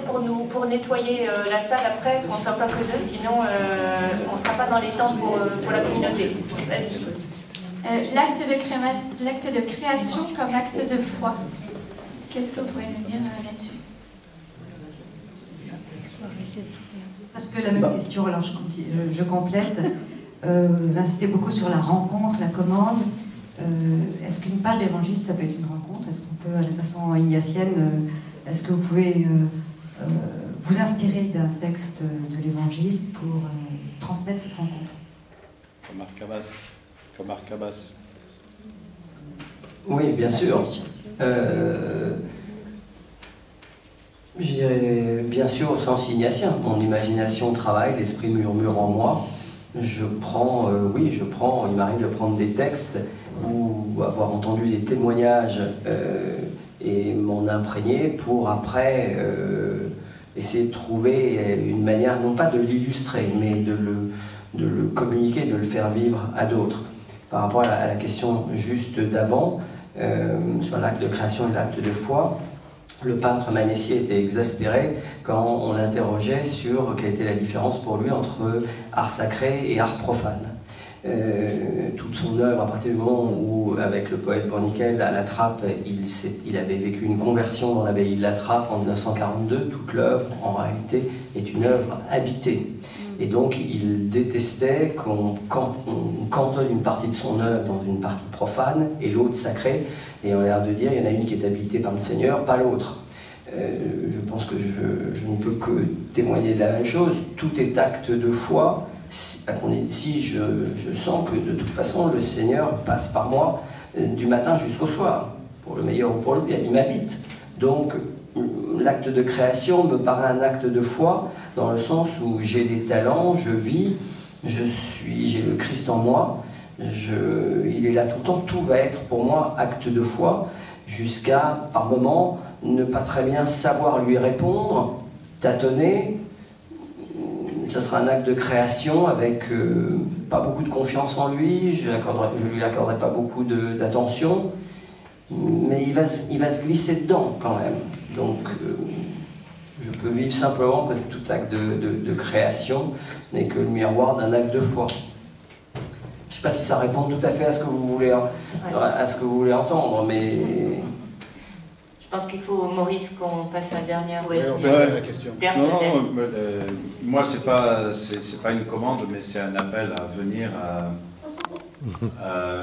pour nettoyer la salle après, qu'on ne soit pas que deux, sinon on ne sera pas dans les temps pour la communauté. Vas-y. L'acte de création comme acte de foi. Qu'est-ce que vous pouvez nous dire là-dessus? Parce que la même question, alors je complète. Vous insistez beaucoup sur la rencontre, la commande. Est-ce qu'une page d'évangile, ça peut être une rencontre? Est-ce qu'on peut, à la façon ignatienne, est-ce que vous pouvez vous inspirer d'un texte de l'évangile pour transmettre cette rencontre? Comme Arcabas. Oui, bien sûr. Je dirais bien sûr au sens ignatien. Mon imagination travaille, l'esprit murmure en moi. Je prends, il m'arrive de prendre des textes ou avoir entendu des témoignages et m'en imprégner pour après essayer de trouver une manière, non pas de l'illustrer, mais de le communiquer, de le faire vivre à d'autres. Par rapport à la question juste d'avant, sur l'acte de création et l'acte de foi, le peintre Manessier était exaspéré quand on l'interrogeait sur quelle était la différence pour lui entre art sacré et art profane. toute son œuvre à partir du moment où, avec le poète Bournickel, à La Trappe, il avait vécu une conversion dans l'abbaye de La Trappe en 1942. Toute l'œuvre, en réalité, est une œuvre habitée. Et donc, il détestait qu'on cantonne une partie de son œuvre dans une partie profane et l'autre sacrée. Et on a l'air de dire, il y en a une qui est habitée par le Seigneur, pas l'autre. Je pense que je ne peux que témoigner de la même chose. Tout est acte de foi. Si je sens que de toute façon le Seigneur passe par moi du matin jusqu'au soir, pour le meilleur ou pour le pire, il m'habite. Donc l'acte de création me paraît un acte de foi, dans le sens où j'ai des talents, je vis, j'ai le Christ en moi, il est là tout le temps, tout va être pour moi acte de foi, jusqu'à par moments ne pas très bien savoir lui répondre, tâtonner. Ça sera un acte de création avec pas beaucoup de confiance en lui, je ne lui accorderai pas beaucoup d'attention, mais il va se glisser dedans quand même. Donc je peux vivre simplement que tout acte de création n'est que le miroir d'un acte de foi. Je ne sais pas si ça répond tout à fait à ce que vous voulez, entendre, mais... Je pense qu'il faut, Maurice, qu'on passe à la dernière. Oui, on fait la question. Moi, c'est pas une commande, mais c'est un appel à venir à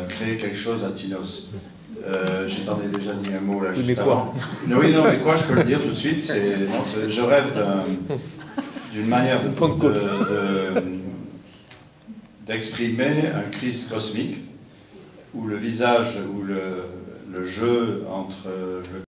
créer quelque chose à Tinos. Je t'en ai déjà dit un mot là juste avant. Oui, non, mais quoi, je peux le dire tout de suite. Je rêve d'une manière d'exprimer un Christ cosmique où le visage, où le jeu entre le